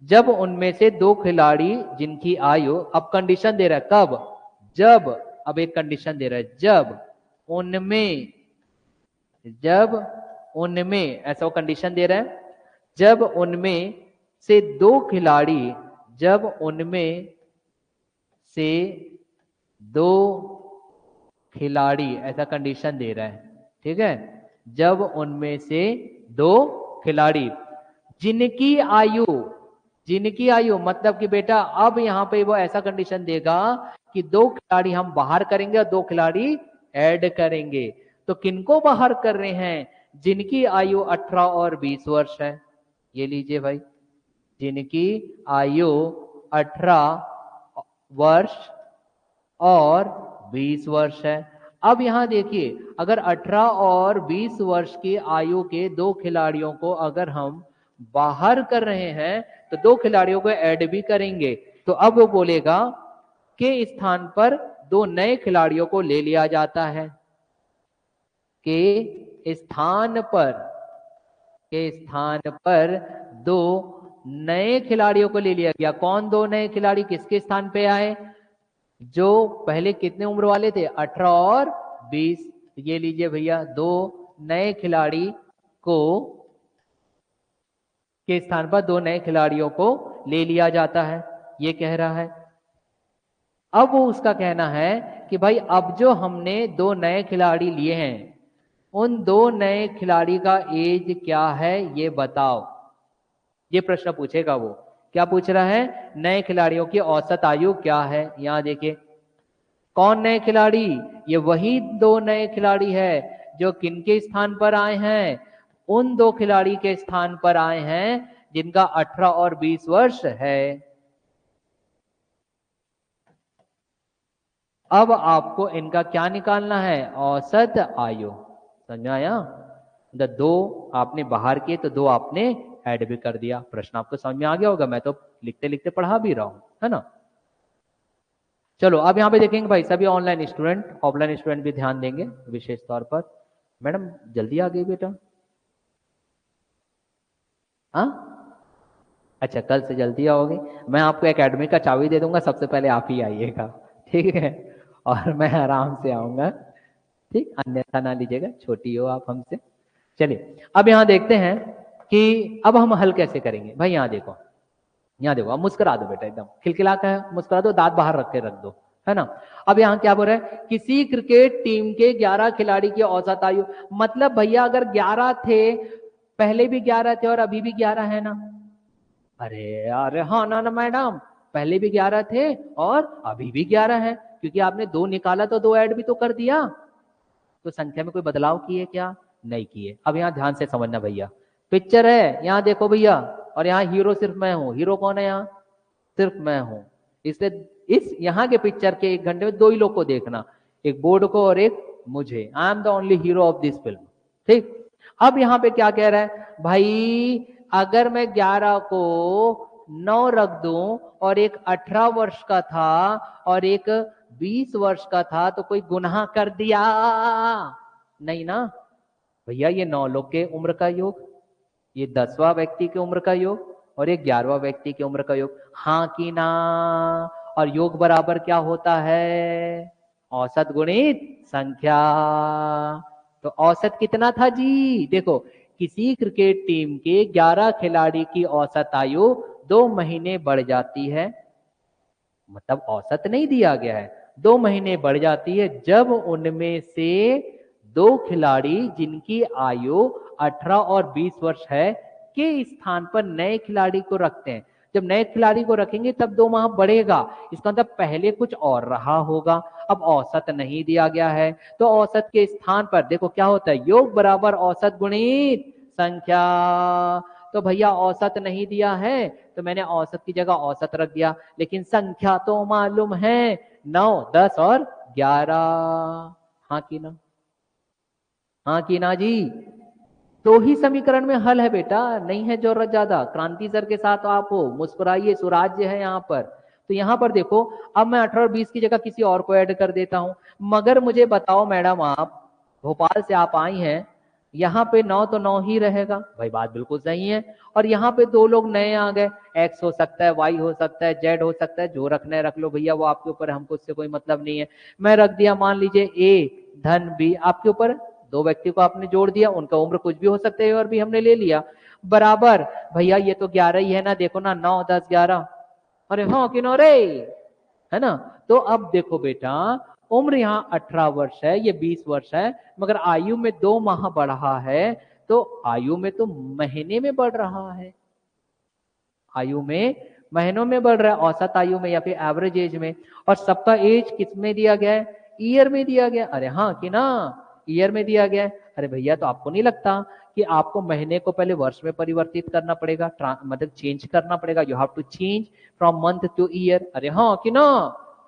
जब उनमें से 2 खिलाड़ी जिनकी आयु, अब कंडीशन दे रहा है कब, जब, अब एक कंडीशन दे रहा है उनमें जब उनमें ऐसा वो कंडीशन दे रहा है, जब उनमें से 2 खिलाड़ी, जब उनमें से 2 खिलाड़ी, ऐसा कंडीशन दे रहा है, ठीक है? जब उनमें से 2 खिलाड़ी जिनकी आयु, जिनकी आयु मतलब कि बेटा अब यहां पे वो ऐसा कंडीशन देगा कि 2 खिलाड़ी हम बाहर करेंगे और 2 खिलाड़ी ऐड करेंगे। तो किनको बाहर कर रहे हैं? जिनकी आयु 18 और 20 वर्ष है। ये लीजिए भाई, जिनकी आयु 18 वर्ष और 20 वर्ष है। अब यहां देखिए, अगर 18 और 20 वर्ष की आयु के 2 खिलाड़ियों को अगर हम बाहर कर रहे हैं तो 2 खिलाड़ियों को ऐड भी करेंगे, तो अब वो बोलेगा के स्थान पर 2 नए खिलाड़ियों को ले लिया जाता है। के स्थान पर, के स्थान पर 2 नए खिलाड़ियों को ले लिया गया। कौन 2 नए खिलाड़ी किसके स्थान पे आए? जो पहले कितने उम्र वाले थे? 18 और 20। ये लीजिए भैया, 2 नए खिलाड़ी को के स्थान पर 2 नए खिलाड़ियों को ले लिया जाता है, ये कह रहा है। अब वो उसका कहना है कि भाई अब जो हमने 2 नए खिलाड़ी लिए हैं, उन 2 नए खिलाड़ी का एज क्या है ये बताओ। ये प्रश्न पूछेगा वो। क्या पूछ रहा है? नए खिलाड़ियों की औसत आयु क्या है। यहां देखिए, कौन नए खिलाड़ी? ये वही 2 नए खिलाड़ी है जो किनके स्थान पर आए हैं? उन 2 खिलाड़ी के स्थान पर आए हैं जिनका 18 और 20 वर्ष है। अब आपको इनका क्या निकालना है? औसत आयु। समझ में आया? 2 आपने बाहर किए तो 2 आपने ऐड भी कर दिया। प्रश्न आपको समझ में आ गया होगा, मैं तो लिखते लिखते पढ़ा भी रहा हूं, है ना? चलो अब यहाँ पे देखेंगे भाई, सभी ऑनलाइन स्टूडेंट, ऑफलाइन स्टूडेंट भी ध्यान देंगे विशेष तौर पर। मैडम जल्दी आ गई बेटा? हाँ, अच्छा, कल से जल्दी आओगे। मैं आपको एकेडमी का चाबी दे दूंगा, सबसे पहले आप ही आइएगा, ठीक है? और मैं आराम से आऊंगा, ठीक, अन्यथा ना लीजिएगा, छोटी हो आप हमसे। चलिए अब यहाँ देखते हैं कि अब हम हल कैसे करेंगे। भाई यहाँ देखो, यहाँ देखो, अब मुस्कुरा दो बेटा, एकदम खिलखिला कर मुस्कुरा दो, दांत बाहर रख के रख दो, है ना? अब यहाँ क्या बोल रहा है? किसी क्रिकेट टीम के 11 खिलाड़ी की औसत आयु, मतलब भैया अगर 11 थे, पहले भी 11 थे और अभी भी 11 है ना? अरे अरे हाँ ना ना मैडम, पहले भी 11 थे और अभी भी 11 है, क्योंकि आपने 2 निकाला तो 2 ऐड भी तो कर दिया। तो संख्या में कोई बदलाव किए क्या? नहीं किए। अब यहाँ ध्यान से समझना भैया, पिक्चर है, यहाँ देखो भैया, और यहाँ हीरो सिर्फ मैं हूँ। हीरो कौन है यहाँ? सिर्फ मैं हूँ। इसलिए इस यहाँ के पिक्चर के 1 घंटे में 2 ही लोग को देखना, एक बोर्ड को और एक मुझे। I am the only hero of this film, ठीक? अब यहाँ पे क्या कह रहा है भाई? अगर मैं 11 को 9 रख दूं और एक 18 वर्ष का था और एक 20 वर्ष का था, तो कोई गुनाह कर दिया? नहीं ना? भैया ये 9 लोग के उम्र का योग, ये 10वां व्यक्ति की उम्र का योग और ये 11वां व्यक्ति की उम्र का योग, हाँ कि ना। और योग बराबर क्या होता है? औसत गुणित संख्या। तो औसत कितना था जी? देखो, किसी क्रिकेट टीम के 11 खिलाड़ी की औसत आयु 2 महीने बढ़ जाती है, मतलब औसत नहीं दिया गया है, 2 महीने बढ़ जाती है जब उनमें से 2 खिलाड़ी जिनकी आयु 18 और 20 वर्ष है के स्थान पर नए खिलाड़ी को रखते हैं। जब नए खिलाड़ी को रखेंगे तब 2 माह बढ़ेगा, इसका मतलब पहले कुछ और रहा होगा। अब औसत नहीं दिया गया है तो औसत के स्थान पर देखो क्या होता है, योग बराबर औसत गुणित संख्या। तो भैया औसत नहीं दिया है तो मैंने औसत की जगह औसत रख दिया, लेकिन संख्या तो मालूम है 9, 10 और 11। हाँ कि ना? हाँ कि ना जी? तो ही समीकरण में हल है बेटा, नहीं है जरूरत ज्यादा। क्रांति सर के साथ आप हो, मुस्कुराइए, सुराज्य है यहाँ पर। तो यहाँ पर देखो, अब मैं 18 और 20 की जगह किसी और को ऐड कर देता हूं। मगर मुझे बताओ मैडम, आप भोपाल से आप आई हैं, यहाँ पे 9 तो 9 ही रहेगा, भाई बात बिल्कुल सही है। और यहाँ पे 2 लोग नए आ गए, एक्स हो सकता है, वाई हो सकता है, जेड हो सकता है, जो रखना है रख लो भैया, वो आपके ऊपर, हमको उससे कोई मतलब नहीं है। मैं रख दिया मान लीजिए ए धन बी, आपके ऊपर। 2 व्यक्ति को आपने जोड़ दिया, उनका उम्र कुछ भी हो सकता है और भी हमने ले लिया बराबर। भैया ये तो 11 ही है ना, देखो ना, 9, 10, 11। अरे हाँ कि नो रे, है ना? तो अब देखो बेटा, उम्र यहाँ 18 वर्ष है, ये 20 वर्ष है, मगर आयु में 2 माह बढ़ा है, तो आयु में तो महीने में बढ़ रहा है, आयु में महीनों में बढ़ रहा है, औसत आयु में या फिर एवरेज एज में। और सबका एज किस में दिया गया है? ईयर में दिया गया। अरे हाँ कि ना, ईयर में दिया गया है। अरे भैया तो आपको नहीं लगता कि आपको महीने को पहले वर्ष में परिवर्तित करना पड़ेगा, मतलब चेंज करना पड़ेगा, you have to change from month to year. अरे हाँ कि ना?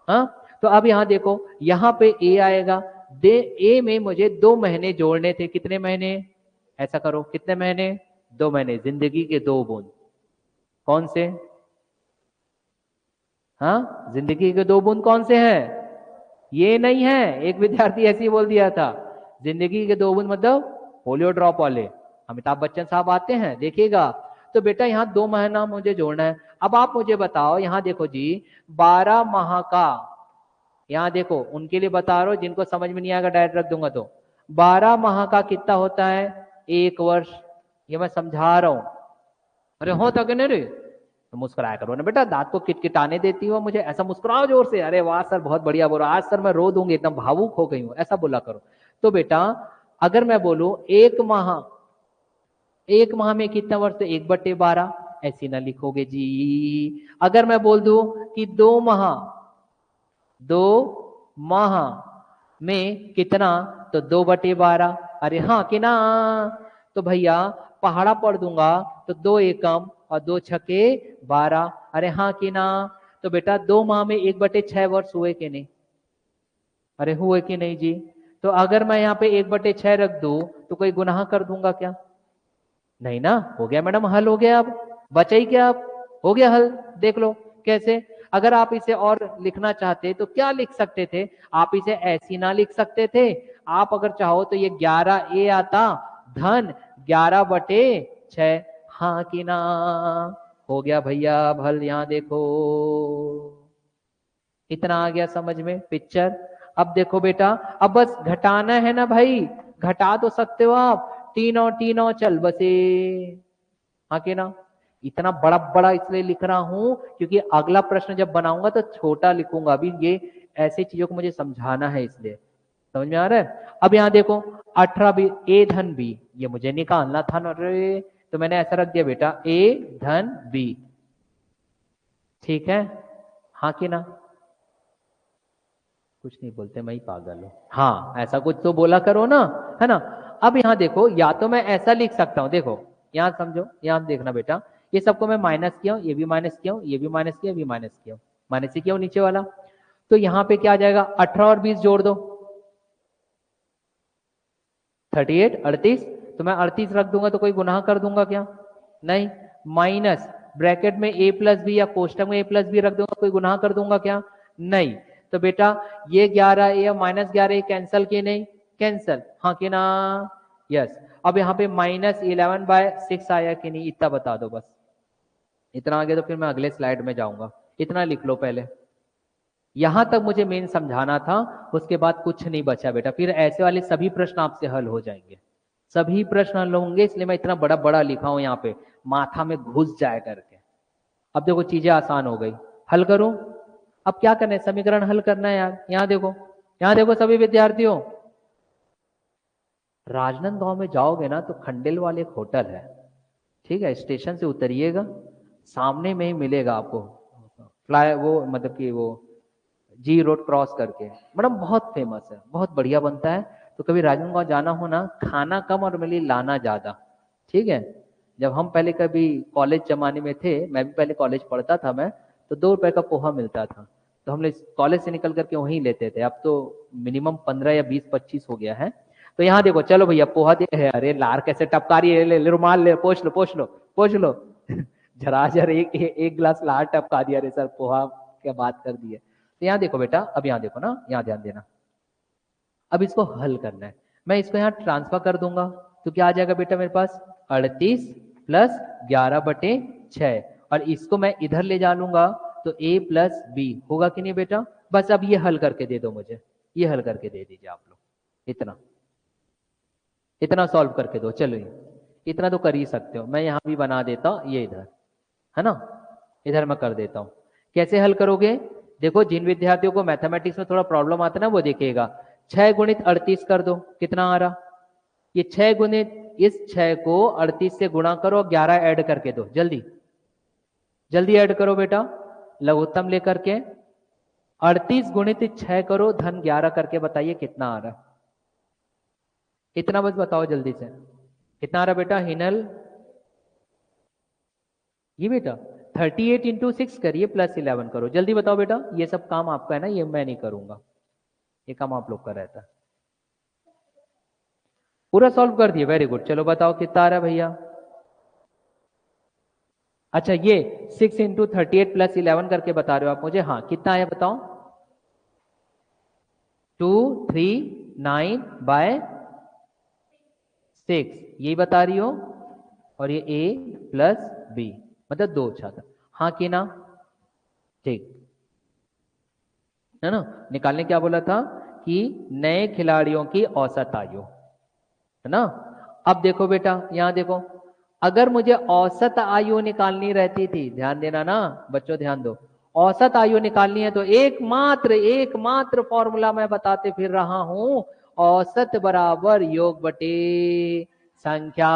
हाँ। तो अब यहाँ देखो, यहाँ पे ए आएगा, दे ए में मुझे 2 महीने जोड़ने थे, कितने महीने? ऐसा करो, कितने महीने? 2 महीने, जिंदगी के 2 बूंद। कौन से? हाँ, जिंदगी के 2 बूंद कौन से हैं? ये नहीं है, एक विद्यार्थी ऐसे ही बोल दिया था, जिंदगी के 2 बूंद मतलब पोलियो ड्रॉप वाले, अमिताभ बच्चन साहब आते हैं, देखिएगा। तो बेटा यहाँ 2 महीना मुझे जोड़ना है। अब आप मुझे बताओ, यहाँ देखो जी, 12 माह का, यहाँ देखो उनके लिए बता रहा हूं जिनको समझ में नहीं आएगा डायरेक्ट रख दूंगा। तो 12 माह का कितना होता है? 1 वर्ष। ये मैं समझा रहा हूं। अरे हो तो नहीं रे, तो मुस्कुराया करो ना बेटा, दांत को किटकिटाने देती हो मुझे, ऐसा मुस्कुराओ जोर से, अरे वाह सर बहुत बढ़िया बोला, आज सर मैं रो दूंगी, एकदम भावुक हो गई हूँ, ऐसा बोला करो। तो बेटा अगर मैं बोलूं 1 माह, 1 माह में कितना वर्ष? तो 1/12, ऐसी ना लिखोगे जी। अगर मैं बोल दूं कि 2 माह, 2 माह में कितना? तो 2/12। अरे हाँ कि ना? तो भैया पहाड़ा पढ़ दूंगा तो 2 एकम और 2 छके 12। अरे हाँ कि ना? तो बेटा 2 माह में 1/6 वर्ष हुए कि नहीं? अरे हुए कि नहीं जी? तो अगर मैं यहाँ पे 1/6 रख दूं तो कोई गुनाह कर दूंगा क्या? नहीं ना? हो गया मैडम, हल हो गया। अब बचा ही क्या? अब हो गया हल, देख लो कैसे। अगर आप इसे और लिखना चाहते तो क्या लिख सकते थे? आप इसे ऐसी ना लिख सकते थे, आप अगर चाहो तो ये 11 ए आता, धन 11/6। हाँ कि ना? हो गया भैया अब हल, यहाँ देखो, इतना आ गया समझ में पिक्चर। अब देखो बेटा, अब बस घटाना है ना भाई, घटा तो सकते हो आप, तीनों तीनों चल बसे। हाँ कि ना? इतना बड़ा बड़ा इसलिए लिख रहा हूं क्योंकि अगला प्रश्न जब बनाऊंगा तो छोटा लिखूंगा, अभी ये ऐसी चीजों को मुझे समझाना है, इसलिए। समझ में आ रहा है? अब यहाँ देखो, 18 बी, ए धन बी, ये मुझे निकालना था ना रे, तो मैंने ऐसा रख दिया बेटा, ए धन बी। ठीक है? हाँ कि ना? कुछ नहीं बोलते, मैं ही पागल हूं। हाँ, ऐसा कुछ तो बोला करो ना, है ना? अब यहाँ देखो, या तो मैं ऐसा लिख सकता हूँ, देखो यहाँ समझो, यहाँ देखना बेटा, ये सबको मैं माइनस किया हूँ, ये भी माइनस किया हूँ, ये भी माइनस किया, ये भी माइनस किया हूँ, माइनस ही किया हूँ नीचे वाला। तो यहाँ पे क्या आ जाएगा? 18 और 20 जोड़ दो, 38, 38। तो मैं 38 रख दूंगा तो कोई गुनाह कर दूंगा क्या? नहीं। माइनस ब्रैकेट में ए प्लस बी या कोष्टक में ए प्लस बी रख दूंगा, कोई गुनाह कर दूंगा क्या? नहीं। तो बेटा ये 11 ए और -11 कैंसल किए नहीं? कैंसल। हाँ कि ना? यस। अब यहाँ पे -11/6 आया कि नहीं, इतना बता दो बस। इतना आगे तो फिर मैं अगले स्लाइड में जाऊंगा, इतना लिख लो पहले। यहां तक मुझे मेन समझाना था, उसके बाद कुछ नहीं बचा बेटा। फिर ऐसे वाले सभी प्रश्न आपसे हल हो जाएंगे, सभी प्रश्न हल होंगे, इसलिए मैं इतना बड़ा बड़ा लिखा हूं यहाँ पे, माथा में घुस जाए करके। अब देखो चीजें आसान हो गई, हल करूं। अब क्या करना है, समीकरण हल करना है यार। यहाँ देखो, यहाँ देखो सभी विद्यार्थियों, राजनांदगांव में जाओगे ना तो खंडेल वाले एक होटल है, ठीक है, स्टेशन से उतरिएगा, सामने में ही मिलेगा आपको फ्लाई, वो मतलब कि वो जी रोड क्रॉस करके। मैडम बहुत फेमस है, बहुत बढ़िया बनता है। तो कभी राजनांदगांव जाना हो ना, खाना कम और मेरे लिए लाना ज्यादा, ठीक है। जब हम पहले कभी कॉलेज जमाने में थे, मैं भी पहले कॉलेज पढ़ता था मैं, तो 2 रुपए का पोहा मिलता था, तो हम लोग कॉलेज से निकल करके वहीं लेते थे। अब तो मिनिमम 15 या 20-25 हो गया है। तो यहाँ देखो, चलो भैया पोहा दे है, अरे लार कैसे टपका रही है, ले रुमाल ले, पोछ लो पोछ लो पोछ लो झराझर एक गिलास लार टपका दिया, अरे सर पोहा क्या बात कर दी है। तो यहाँ देखो बेटा, अब यहाँ देखो ना, यहाँ ध्यान देना, अब इसको हल करना है। मैं इसको यहाँ ट्रांसफर कर दूंगा, तो क्या आ जाएगा बेटा मेरे पास, 38 + 11/6, और इसको मैं इधर ले जा लूंगा तो a + b होगा कि नहीं बेटा। बस अब ये हल करके दे दो मुझे, ये हल करके दे दीजिए आप लोग, इतना इतना सॉल्व करके दो। चलो इतना तो कर ही सकते हो, मैं यहाँ भी बना देता हूँ, ये इधर है ना, इधर मैं कर देता हूँ। कैसे हल करोगे, देखो जिन विद्यार्थियों को मैथमेटिक्स में थोड़ा प्रॉब्लम आता है ना, वो देखिएगा। 6 × 38 कर दो, कितना आ रहा, ये 6 गुणित इस 6 को 38 से गुणा करो, 11 ऐड करके दो, जल्दी जल्दी ऐड करो बेटा, लघुत्तम लेकर के 38 × 6 करो, धन 11 करके बताइए कितना आ रहा, इतना बस बताओ जल्दी से, कितना आ रहा बेटा हिनल। ये बेटा 38 × 6 करिए, +11 करो, जल्दी बताओ बेटा। ये सब काम आपका है ना, ये मैं नहीं करूंगा, ये काम आप लोग का रहता है। पूरा सॉल्व कर दिए, वेरी गुड। चलो बताओ कितना आ रहा है भैया। अच्छा ये 6 × 38 + 11 करके बता रहे हो आप मुझे, हाँ कितना आया बताओ। 239/6 यही बता रही हो, और ये a + b मतलब 2 छात्र, हाँ कि ना, ठीक है ना। निकालने क्या बोला था कि नए खिलाड़ियों की औसत आयु, है ना। अब देखो बेटा, यहां देखो, अगर मुझे औसत आयु निकालनी रहती थी, ध्यान देना ना बच्चों, ध्यान दो, औसत आयु निकालनी है तो एकमात्र फॉर्मूला मैं बताते फिर रहा हूं, औसत बराबर योग बटे संख्या।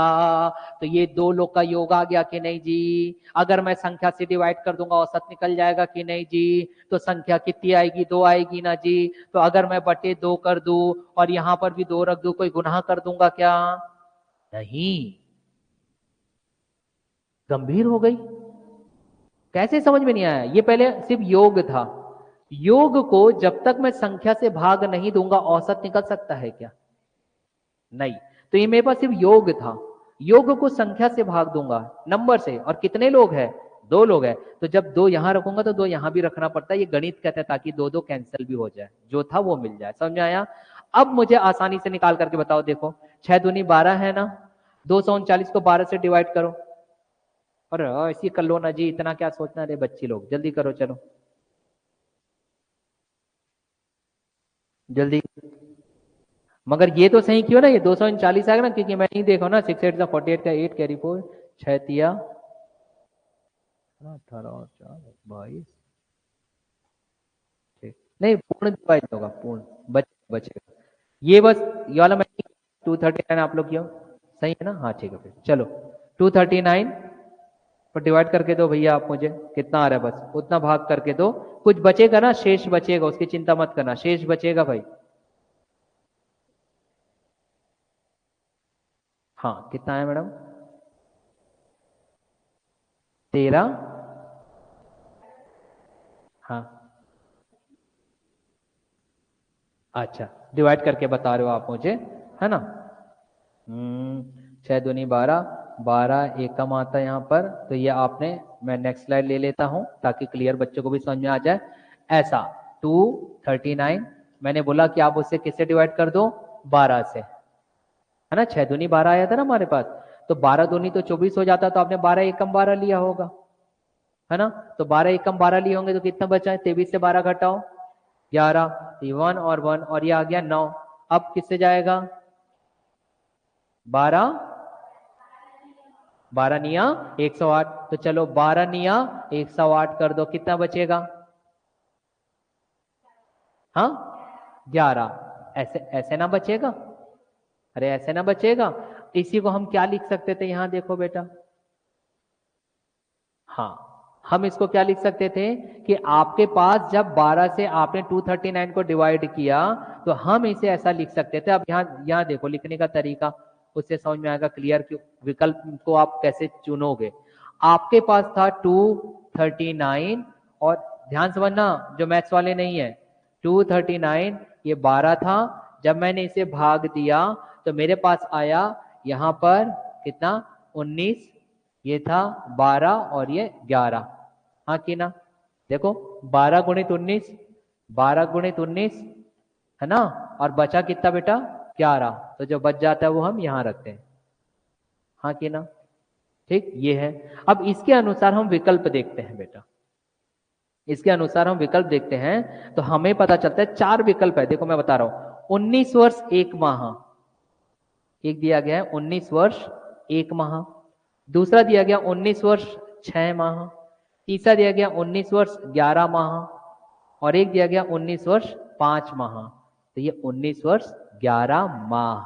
तो ये 2 लोग का योग आ गया कि नहीं जी। अगर मैं संख्या से डिवाइड कर दूंगा औसत निकल जाएगा कि नहीं जी। तो संख्या कितनी आएगी, 2 आएगी ना जी। तो अगर मैं बटे 2 कर दूं और यहां पर भी 2 रख दूं, कोई गुनाह कर दूंगा क्या, नहीं। गंभीर हो गई, कैसे समझ में नहीं आया। ये पहले सिर्फ योग था, योग को जब तक मैं संख्या से भाग नहीं दूंगा औसत निकल सकता है क्या, नहीं। तो ये मेरे पास सिर्फ योग था, योग को संख्या से भाग दूंगा नंबर से, और कितने लोग हैं, 2 लोग हैं, तो जब 2 यहां रखूंगा तो 2 यहां भी रखना पड़ता है, ये गणित कहता है, ताकि 2 कैंसिल भी हो जाए, जो था वो मिल जाए। समझ में आया। अब मुझे आसानी से निकाल करके बताओ, देखो 6 दूनी 12 है ना, 239 को 12 से डिवाइड करो, और ऐसी कर लो ना जी, इतना क्या सोचना रे बच्ची लोग, जल्दी करो चलो जल्दी। मगर ये तो सही क्यों ना, ये 239 आएगा ना, क्योंकि मैं नहीं देखा ना, 6 8 48 का 8 कैरी 4, 6 तिया 18 और 4 22, ठीक नहीं, पूर्ण डिवाइड होगा, पूर्ण बचेगा ये बस, ये वाला मैं 239 आप लोग क्यों, सही है ना, हाँ ठीक है फिर चलो 239 पर डिवाइड करके दो भैया आप मुझे, कितना आ रहा है बस उतना भाग करके दो, कुछ बचेगा ना, शेष बचेगा, उसकी चिंता मत करना, शेष बचेगा भाई। हाँ कितना है मैडम, 13, हाँ अच्छा, डिवाइड करके बता रहे हो आप मुझे, है ना। 6 दूनी 12, 12 एक कम आता है यहाँ पर, तो ये आपने, मैं नेक्स्ट स्लाइड ले लेता हूँ ताकि क्लियर बच्चों को भी समझ में आ जाए। ऐसा 239 मैंने बोला कि आप उससे किससे डिवाइड कर दो, 12 से, है ना, 6 दूनी 12 आया था ना हमारे पास, तो 12 दूनी तो 24 हो जाता, तो आपने 12 एकम 12 लिया होगा, है ना। तो 12 एकम 12 लिए होंगे तो कितना बचा है, 23 से 12 घटाओ 11, 1 और 1 और ये आ गया 9। अब किससे जाएगा, 12 12 निया 108, तो चलो 12 निया 108 कर दो, कितना बचेगा, हाँ 11। ऐसे ऐसे ना बचेगा, अरे ऐसे ना बचेगा। इसी को हम क्या लिख सकते थे, यहां देखो बेटा, हाँ हम इसको क्या लिख सकते थे कि आपके पास जब 12 से आपने 239 को डिवाइड किया, तो हम इसे ऐसा लिख सकते थे। अब यहाँ देखो लिखने का तरीका, उससे समझ में आएगा क्लियर कि विकल्प को आप कैसे चुनोगे। आपके पास था 239 और ध्यान समझना जो मैथ्स वाले नहीं है, 239 ये 12 था, जब मैंने इसे भाग दिया तो मेरे पास आया यहाँ पर कितना 19, ये था 12 और ये 11, हाँ कि ना, देखो 12 गुणित 19, 12 गुणित 19 है ना, और बचा कितना बेटा 11, तो जो बच जाता है वो हम यहाँ रखते हैं, हाँ कि ना, ठीक ये है। अब इसके अनुसार हम विकल्प देखते हैं बेटा, इसके अनुसार हम विकल्प देखते हैं तो हमें पता चलता है 4 विकल्प है, देखो मैं बता रहा हूं, 19 वर्ष 1 माह, एक दिया गया है 19 वर्ष 1 माह, दूसरा दिया गया 19 वर्ष 6 माह, तीसरा दिया गया 19 वर्ष 11 माह और एक दिया गया 19 वर्ष 5 माह, तो ये 19 वर्ष 11 माह,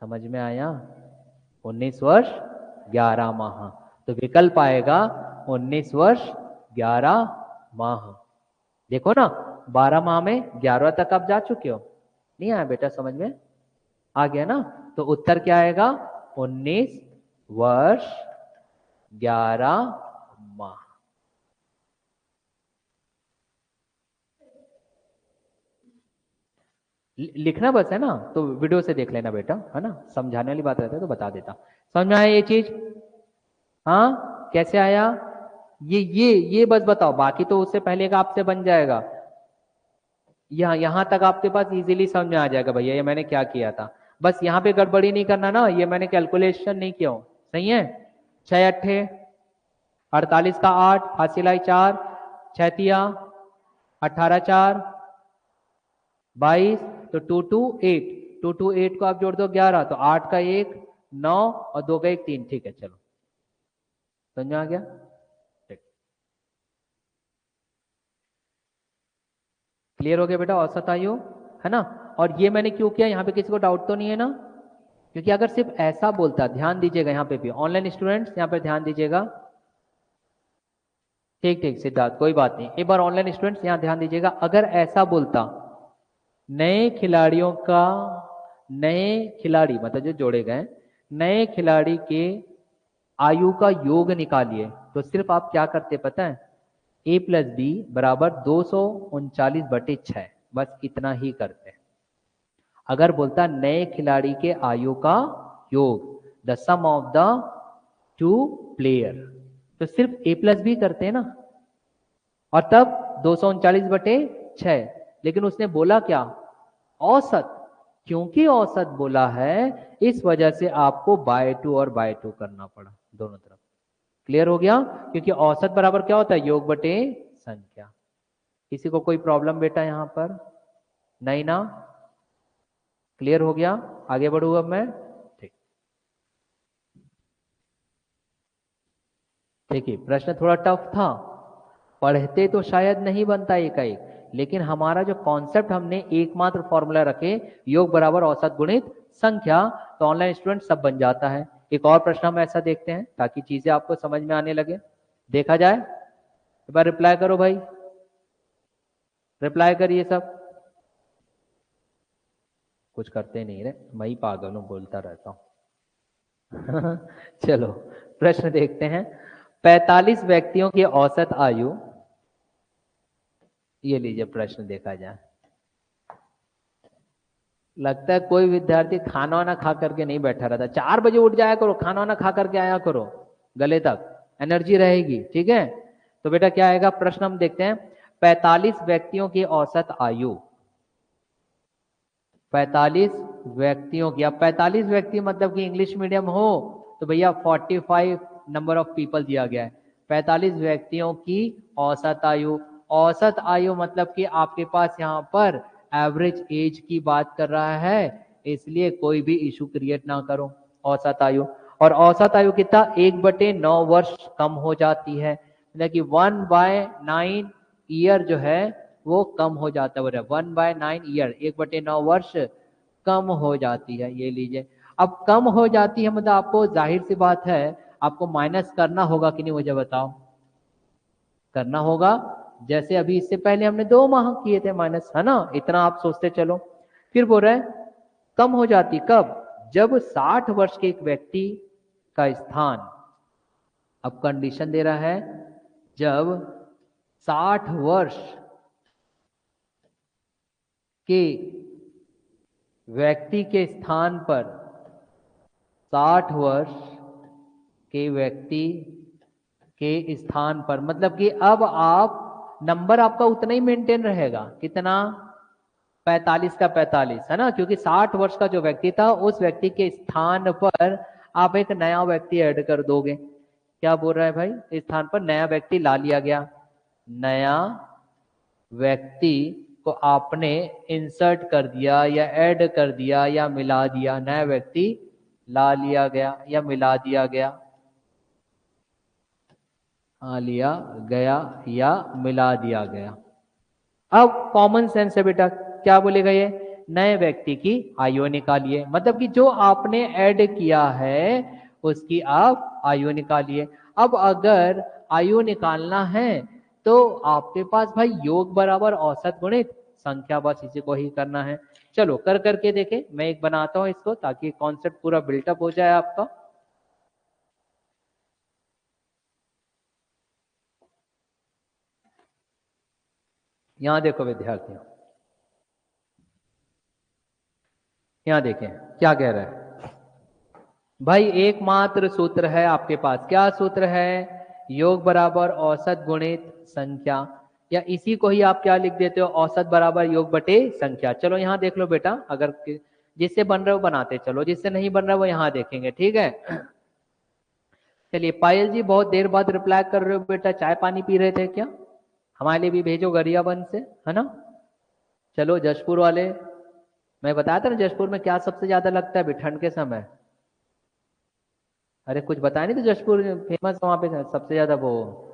समझ में आया, 19 वर्ष 11 माह, तो विकल्प आएगा 19 वर्ष 11 माह। देखो ना 12 माह में 11 तक आप जा चुके हो, नहीं आया बेटा समझ में आ गया ना, तो उत्तर क्या आएगा 19 वर्ष 11 माह। लिखना बस है ना, तो वीडियो से देख लेना बेटा, है ना, समझाने वाली बात रहता है तो बता देता। समझ में आया ये चीज, हाँ कैसे आया, ये बस बताओ, बाकी तो उससे पहले का आपसे बन जाएगा, यहां तक आपके पास इजीली समझ में आ जाएगा भैया ये मैंने क्या किया था, बस यहाँ पे गड़बड़ी नहीं करना ना, ये मैंने कैलकुलेशन नहीं किया हूं, सही है। 6 अट्ठे 48 का 8, हासिल आई 4, 6 तिया 18 4 22, तो 2 2 8, 2 2 8 को आप जोड़ दो 11, तो 8 का 1 9 और 2 का 1 3, ठीक है चलो समझ में आ गया, ठीक क्लियर हो गया बेटा, औसत आयु है ना। और ये मैंने क्यों किया, यहाँ पे किसी को डाउट तो नहीं है ना, क्योंकि अगर सिर्फ ऐसा बोलता, ध्यान दीजिएगा यहाँ पे भी ऑनलाइन स्टूडेंट्स यहाँ पे ध्यान दीजिएगा, ठीक ठीक सिद्धार्थ कोई बात नहीं, एक बार ऑनलाइन स्टूडेंट्स यहाँ ध्यान दीजिएगा, अगर ऐसा बोलता नए खिलाड़ियों का, नए खिलाड़ी मतलब जो जोड़े गए नए खिलाड़ी के आयु का योग निकालिए, तो सिर्फ आप क्या करते पता है, a प्लस बी बराबर 239/6, बस इतना ही करते हैं। अगर बोलता नए खिलाड़ी के आयु का योग, the sum of the 2 player, तो सिर्फ a प्लस बी करते हैं ना, और तब 239/6, लेकिन उसने बोला क्या, औसत, क्योंकि औसत बोला है इस वजह से आपको बाय 2 और बाय 2 करना पड़ा दोनों तरफ, क्लियर हो गया, क्योंकि औसत बराबर क्या होता है, योग बटे संख्या। किसी को कोई प्रॉब्लम बेटा यहां पर, नहीं ना, क्लियर हो गया, आगे बढ़ू अब मैं, ठीक देखिए प्रश्न थोड़ा टफ था, पढ़ते तो शायद नहीं बनता एक एक, लेकिन हमारा जो कॉन्सेप्ट हमने एकमात्र फॉर्मूला रखे, योग बराबर औसत गुणित संख्या, तो ऑनलाइन स्टूडेंट सब बन जाता है। एक और प्रश्न हम ऐसा देखते हैं ताकि चीजें आपको समझ में आने लगे, देखा जाए, एक बार रिप्लाई करो भाई, रिप्लाई करिए सब, कुछ करते नहीं रे, मैं ही पागल हूं बोलता रहता हूं चलो प्रश्न देखते हैं, 45 व्यक्तियों की औसत आयु, ये लीजिए प्रश्न देखा जाए, लगता है कोई विद्यार्थी खाना वाना खा करके नहीं बैठा रहता, 4 बजे उठ जाया करो, खाना वाना खा करके आया करो, गले तक एनर्जी रहेगी, ठीक है। तो बेटा क्या आएगा, प्रश्न हम देखते हैं, 45 व्यक्तियों की औसत आयु, 45 व्यक्तियों की। अब 45 व्यक्ति मतलब कि इंग्लिश मीडियम हो तो भैया 45 नंबर ऑफ पीपल दिया गया है। 45 व्यक्तियों की औसत आयु। औसत आयु मतलब कि आपके पास यहाँ पर एवरेज एज की बात कर रहा है, इसलिए कोई भी इशू क्रिएट ना करो। औसत आयु, और औसत आयु कितना, 1/9 वर्ष कम हो जाती है, मतलब कि 1/9 ईयर जो है वो कम हो जाता है। 1/9 ईयर, 1/9 वर्ष कम हो जाती है। ये लीजिए, अब कम हो जाती है मतलब आपको जाहिर सी बात है आपको माइनस करना होगा कि नहीं, मुझे बताओ। करना होगा। जैसे अभी इससे पहले हमने 2 माह किए थे माइनस, है ना, इतना आप सोचते चलो। फिर बोल रहे हैं कम हो जाती कब, जब 60 वर्ष के एक व्यक्ति का स्थान, अब कंडीशन दे रहा है जब 60 वर्ष के व्यक्ति के स्थान पर, 60 वर्ष के व्यक्ति के स्थान पर, मतलब कि अब आप नंबर आपका उतना ही मेंटेन रहेगा, कितना, 45 का 45, है ना, क्योंकि 60 वर्ष का जो व्यक्ति था उस व्यक्ति के स्थान पर आप एक नया व्यक्ति ऐड कर दोगे। क्या बोल रहा है भाई, इस स्थान पर नया व्यक्ति ला लिया गया, नया व्यक्ति को आपने इंसर्ट कर दिया या ऐड कर दिया या मिला दिया, नया व्यक्ति ला लिया गया या मिला दिया गया, लिया गया या मिला दिया गया। अब कॉमन सेंस है बेटा, क्या बोलेगा ये, नए व्यक्ति की आयु निकालिए, मतलब कि जो आपने ऐड किया है उसकी आप आयु निकालिए। अब अगर आयु निकालना है तो आपके पास भाई योग बराबर औसत गुणित संख्या, बस इसी को ही करना है। चलो कर करके देखे, मैं एक बनाता हूं इसको ताकि कॉन्सेप्ट पूरा बिल्टअप हो जाए आपका। यहां देखो विद्यार्थियों, यहां देखें क्या कह रहा है भाई, एकमात्र सूत्र है आपके पास, क्या सूत्र है, योग बराबर औसत गुणित संख्या, या इसी को ही आप क्या लिख देते हो, औसत बराबर योग बटे संख्या। चलो यहां देख लो बेटा, अगर जिससे बन रहा है वो बनाते चलो, जिससे नहीं बन रहा है वो यहां देखेंगे, ठीक है। चलिए पायल जी बहुत देर बाद रिप्लाई कर रहे हो बेटा, चाय पानी पी रहे थे क्या, हमारे लिए भी भेजो गरियाबंद से, है ना। चलो जशपुर वाले, मैं बताया था ना जशपुर में क्या सबसे ज्यादा लगता है अभी ठंड के समय, अरे कुछ बताया नहीं तो, जशपुर फेमस वहां पे सबसे ज्यादा वो,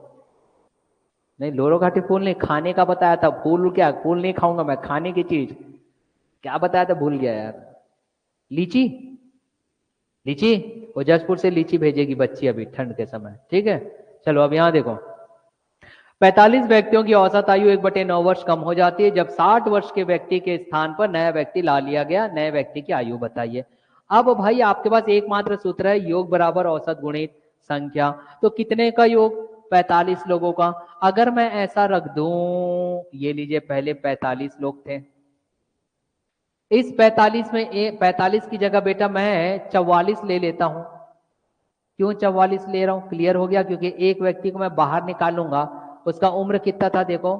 नहीं लोरो घाटी फूल नहीं, खाने का बताया था, फूल क्या, फूल नहीं खाऊंगा मैं, खाने की चीज क्या बताया था भूल गया यार, लीची, लीची, वो जशपुर से लीची भेजेगी बच्ची अभी ठंड के समय, ठीक है। चलो अब यहां देखो, 45 व्यक्तियों की औसत आयु 1/9 वर्ष कम हो जाती है जब 60 वर्ष के व्यक्ति के स्थान पर नया व्यक्ति ला लिया गया, नए व्यक्ति की आयु बताइए। अब भाई आपके पास एकमात्र सूत्र है, योग बराबर औसत गुणित संख्या, तो कितने का योग, 45 लोगों का। अगर मैं ऐसा रख दूं, ये लीजिए पहले 45 लोग थे, इस 45 में 45 की जगह बेटा मैं 44 ले लेता हूं। क्यों 44 ले रहा हूं, क्लियर हो गया, क्योंकि एक व्यक्ति को मैं बाहर निकालूंगा, उसका उम्र कितना था देखो,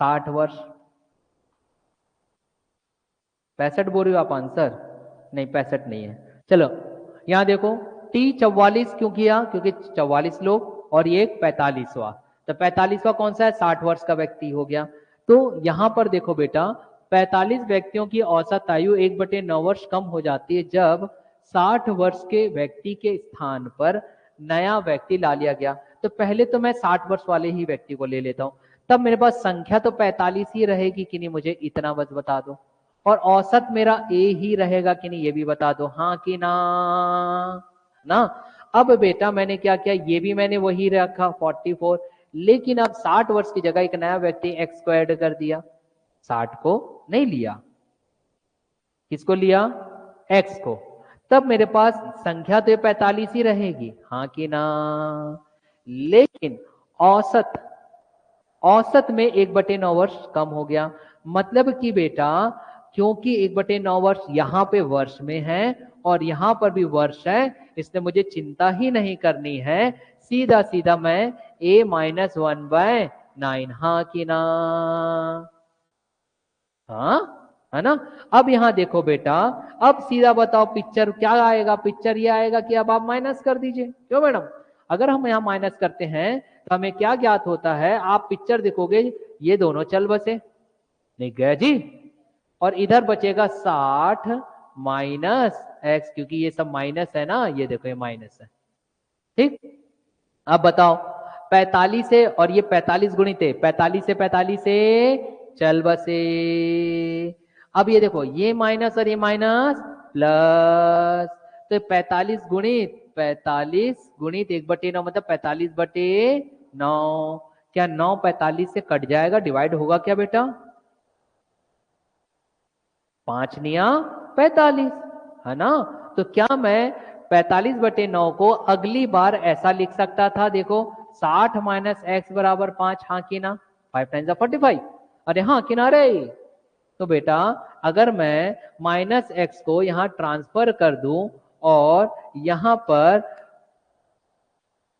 60 वर्ष। 65 बोल रही हो आप आंसर, नहीं 65 नहीं है। चलो यहां देखो, टी 44 क्यों किया, क्योंकि 44 लोग और ये 45वां, तो 45वां कौन सा है, 60 वर्ष का व्यक्ति हो गया। तो यहां पर देखो बेटा, 45 व्यक्तियों की औसत आयु 1/9 वर्ष कम हो जाती है जब 60 वर्ष के व्यक्ति के स्थान पर नया व्यक्ति ला लिया गया। तो पहले तो मैं 60 वर्ष वाले ही व्यक्ति को ले लेता हूं, तब मेरे पास संख्या तो 45 ही रहेगी कि नहीं, मुझे इतना बस बता दो, और औसत मेरा ए ही रहेगा कि नहीं ये भी बता दो, हाँ कि ना, ना। अब बेटा मैंने क्या किया, ये भी मैंने वही रखा 44, लेकिन अब 60 वर्ष की जगह एक नया व्यक्ति एक्स को ऐड कर दिया, 60 को नहीं लिया, किसको लिया, एक्स को, तब मेरे पास संख्या तो 45 ही रहेगी, हाँ कि ना। लेकिन औसत, औसत में 1/9 वर्ष कम हो गया, मतलब कि बेटा क्योंकि 1/9 वर्ष यहां पे वर्ष में है और यहां पर भी वर्ष है, इसलिए मुझे चिंता ही नहीं करनी है, सीधा सीधा मैं a-1/9, हाँ कि ना, हाँ है ना। अब यहाँ देखो बेटा, अब सीधा बताओ पिक्चर क्या आएगा, पिक्चर ये आएगा कि अब आप माइनस कर दीजिए, क्यों मैडम। अगर हम यहाँ माइनस करते हैं तो हमें क्या ज्ञात होता है, आप पिक्चर देखोगे ये दोनों चल बसे, नहीं गया जी, और इधर बचेगा 60 माइनस एक्स, क्योंकि ये सब माइनस है ना, ये देखो ये माइनस है, ठीक। अब बताओ 45 से, और ये 45 गुणित है, 45 से चल बसे। अब ये देखो ये माइनस और ये माइनस प्लस, तो 45 गुणित 1/9 मतलब 45/9। क्या 9 45 से कट जाएगा, डिवाइड होगा क्या बेटा, 5 निया 45, है ना। तो क्या मैं 45/9 को अगली बार ऐसा लिख सकता था, देखो 60 माइनस एक्स बराबर 5, हाँ कि ना, 5 टाइम्स 45, अरे हाँ किनारे। तो बेटा अगर मैं माइनस एक्स को यहां ट्रांसफर कर दूं और यहां पर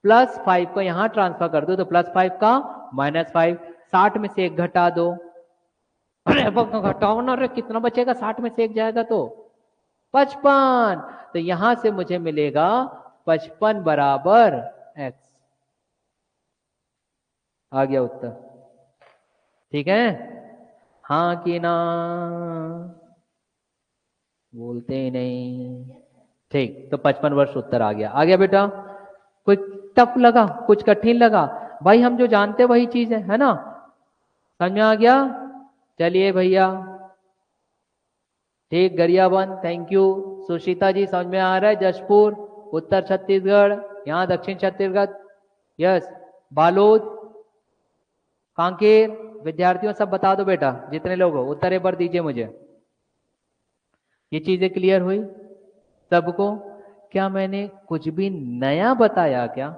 +5 को यहां ट्रांसफर कर दूं, तो +5 का -5, 60 में से 1 घटा दो, अरे घटाओ ना, अरे कितना बचेगा, 60 में से 1 जाएगा तो 55, तो यहां से मुझे मिलेगा 55 बराबर x। आ गया उत्तर, ठीक है, हाँ कि ना, बोलते ही नहीं। ठीक, तो 55 वर्ष उत्तर आ गया, आ गया बेटा। कोई टफ लगा, कुछ कठिन लगा, भाई हम जो जानते वही चीज है ना, समझ में आ गया। चलिए भैया, ठीक, गरियाबंद, थैंक यू। सुशीता जी समझ में आ रहा है, जशपुर उत्तर छत्तीसगढ़, यहाँ दक्षिण छत्तीसगढ़, यस, बालोद, कांकेर, विद्यार्थियों सब बता दो बेटा, जितने लोग हो उत्तर एक बार दीजिए मुझे। ये चीजें क्लियर हुई सबको, क्या मैंने कुछ भी नया बताया क्या।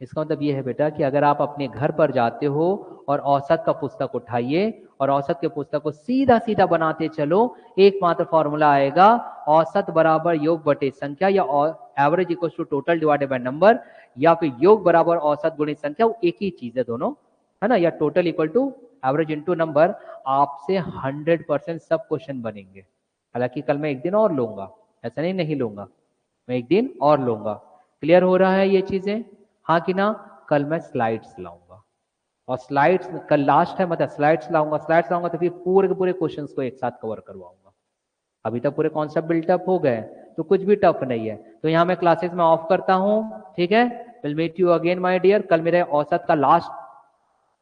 इसका मतलब ये है बेटा कि अगर आप अपने घर पर जाते हो और औसत का पुस्तक उठाइए और औसत के पुस्तक को सीधा सीधा बनाते चलो, एकमात्र फॉर्मूला आएगा, औसत बराबर योग बटे संख्या, या average equal to total divided by number, या फिर योग बराबर औसत गुणित संख्या, वो एक ही चीज है दोनों, है ना, या total equal to average into number. आपसे 100% सब क्वेश्चन बनेंगे। हालांकि कल मैं एक दिन और लूंगा, ऐसा नहीं लूंगा, मैं एक दिन और लूंगा। क्लियर हो रहा है ये चीजें, हाँ कि ना। कल मैं स्लाइड्स लाऊंगा, और स्लाइड्स कल लास्ट है, मतलब स्लाइड्स लाऊंगा तो फिर पूरे के पूरे क्वेश्चंस को एक साथ कवर करवाऊंगा। अभी तक पूरे कॉन्सेप्ट बिल्टअप हो गए, तो कुछ भी टफ नहीं है। तो यहाँ मैं क्लासेस में ऑफ करता हूँ, ठीक है। Will meet you again my dear. कल मेरे औसत का लास्ट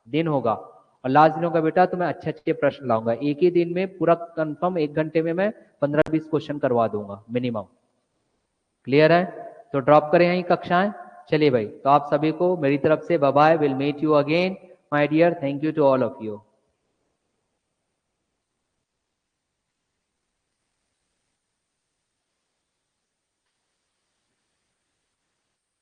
दिन होगा, और लास्ट दिन होगा बेटा, तो मैं अच्छे अच्छे प्रश्न लाऊंगा। एक ही दिन में पूरा कंफर्म 1 घंटे में मैं 15-20 क्वेश्चन करवा दूंगा मिनिमम। क्लियर है, तो ड्रॉप करें यहीं कक्षाएं। चलिए भाई, तो आप सभी को मेरी तरफ से bye bye, will meet you again my dear, thank you to all of you.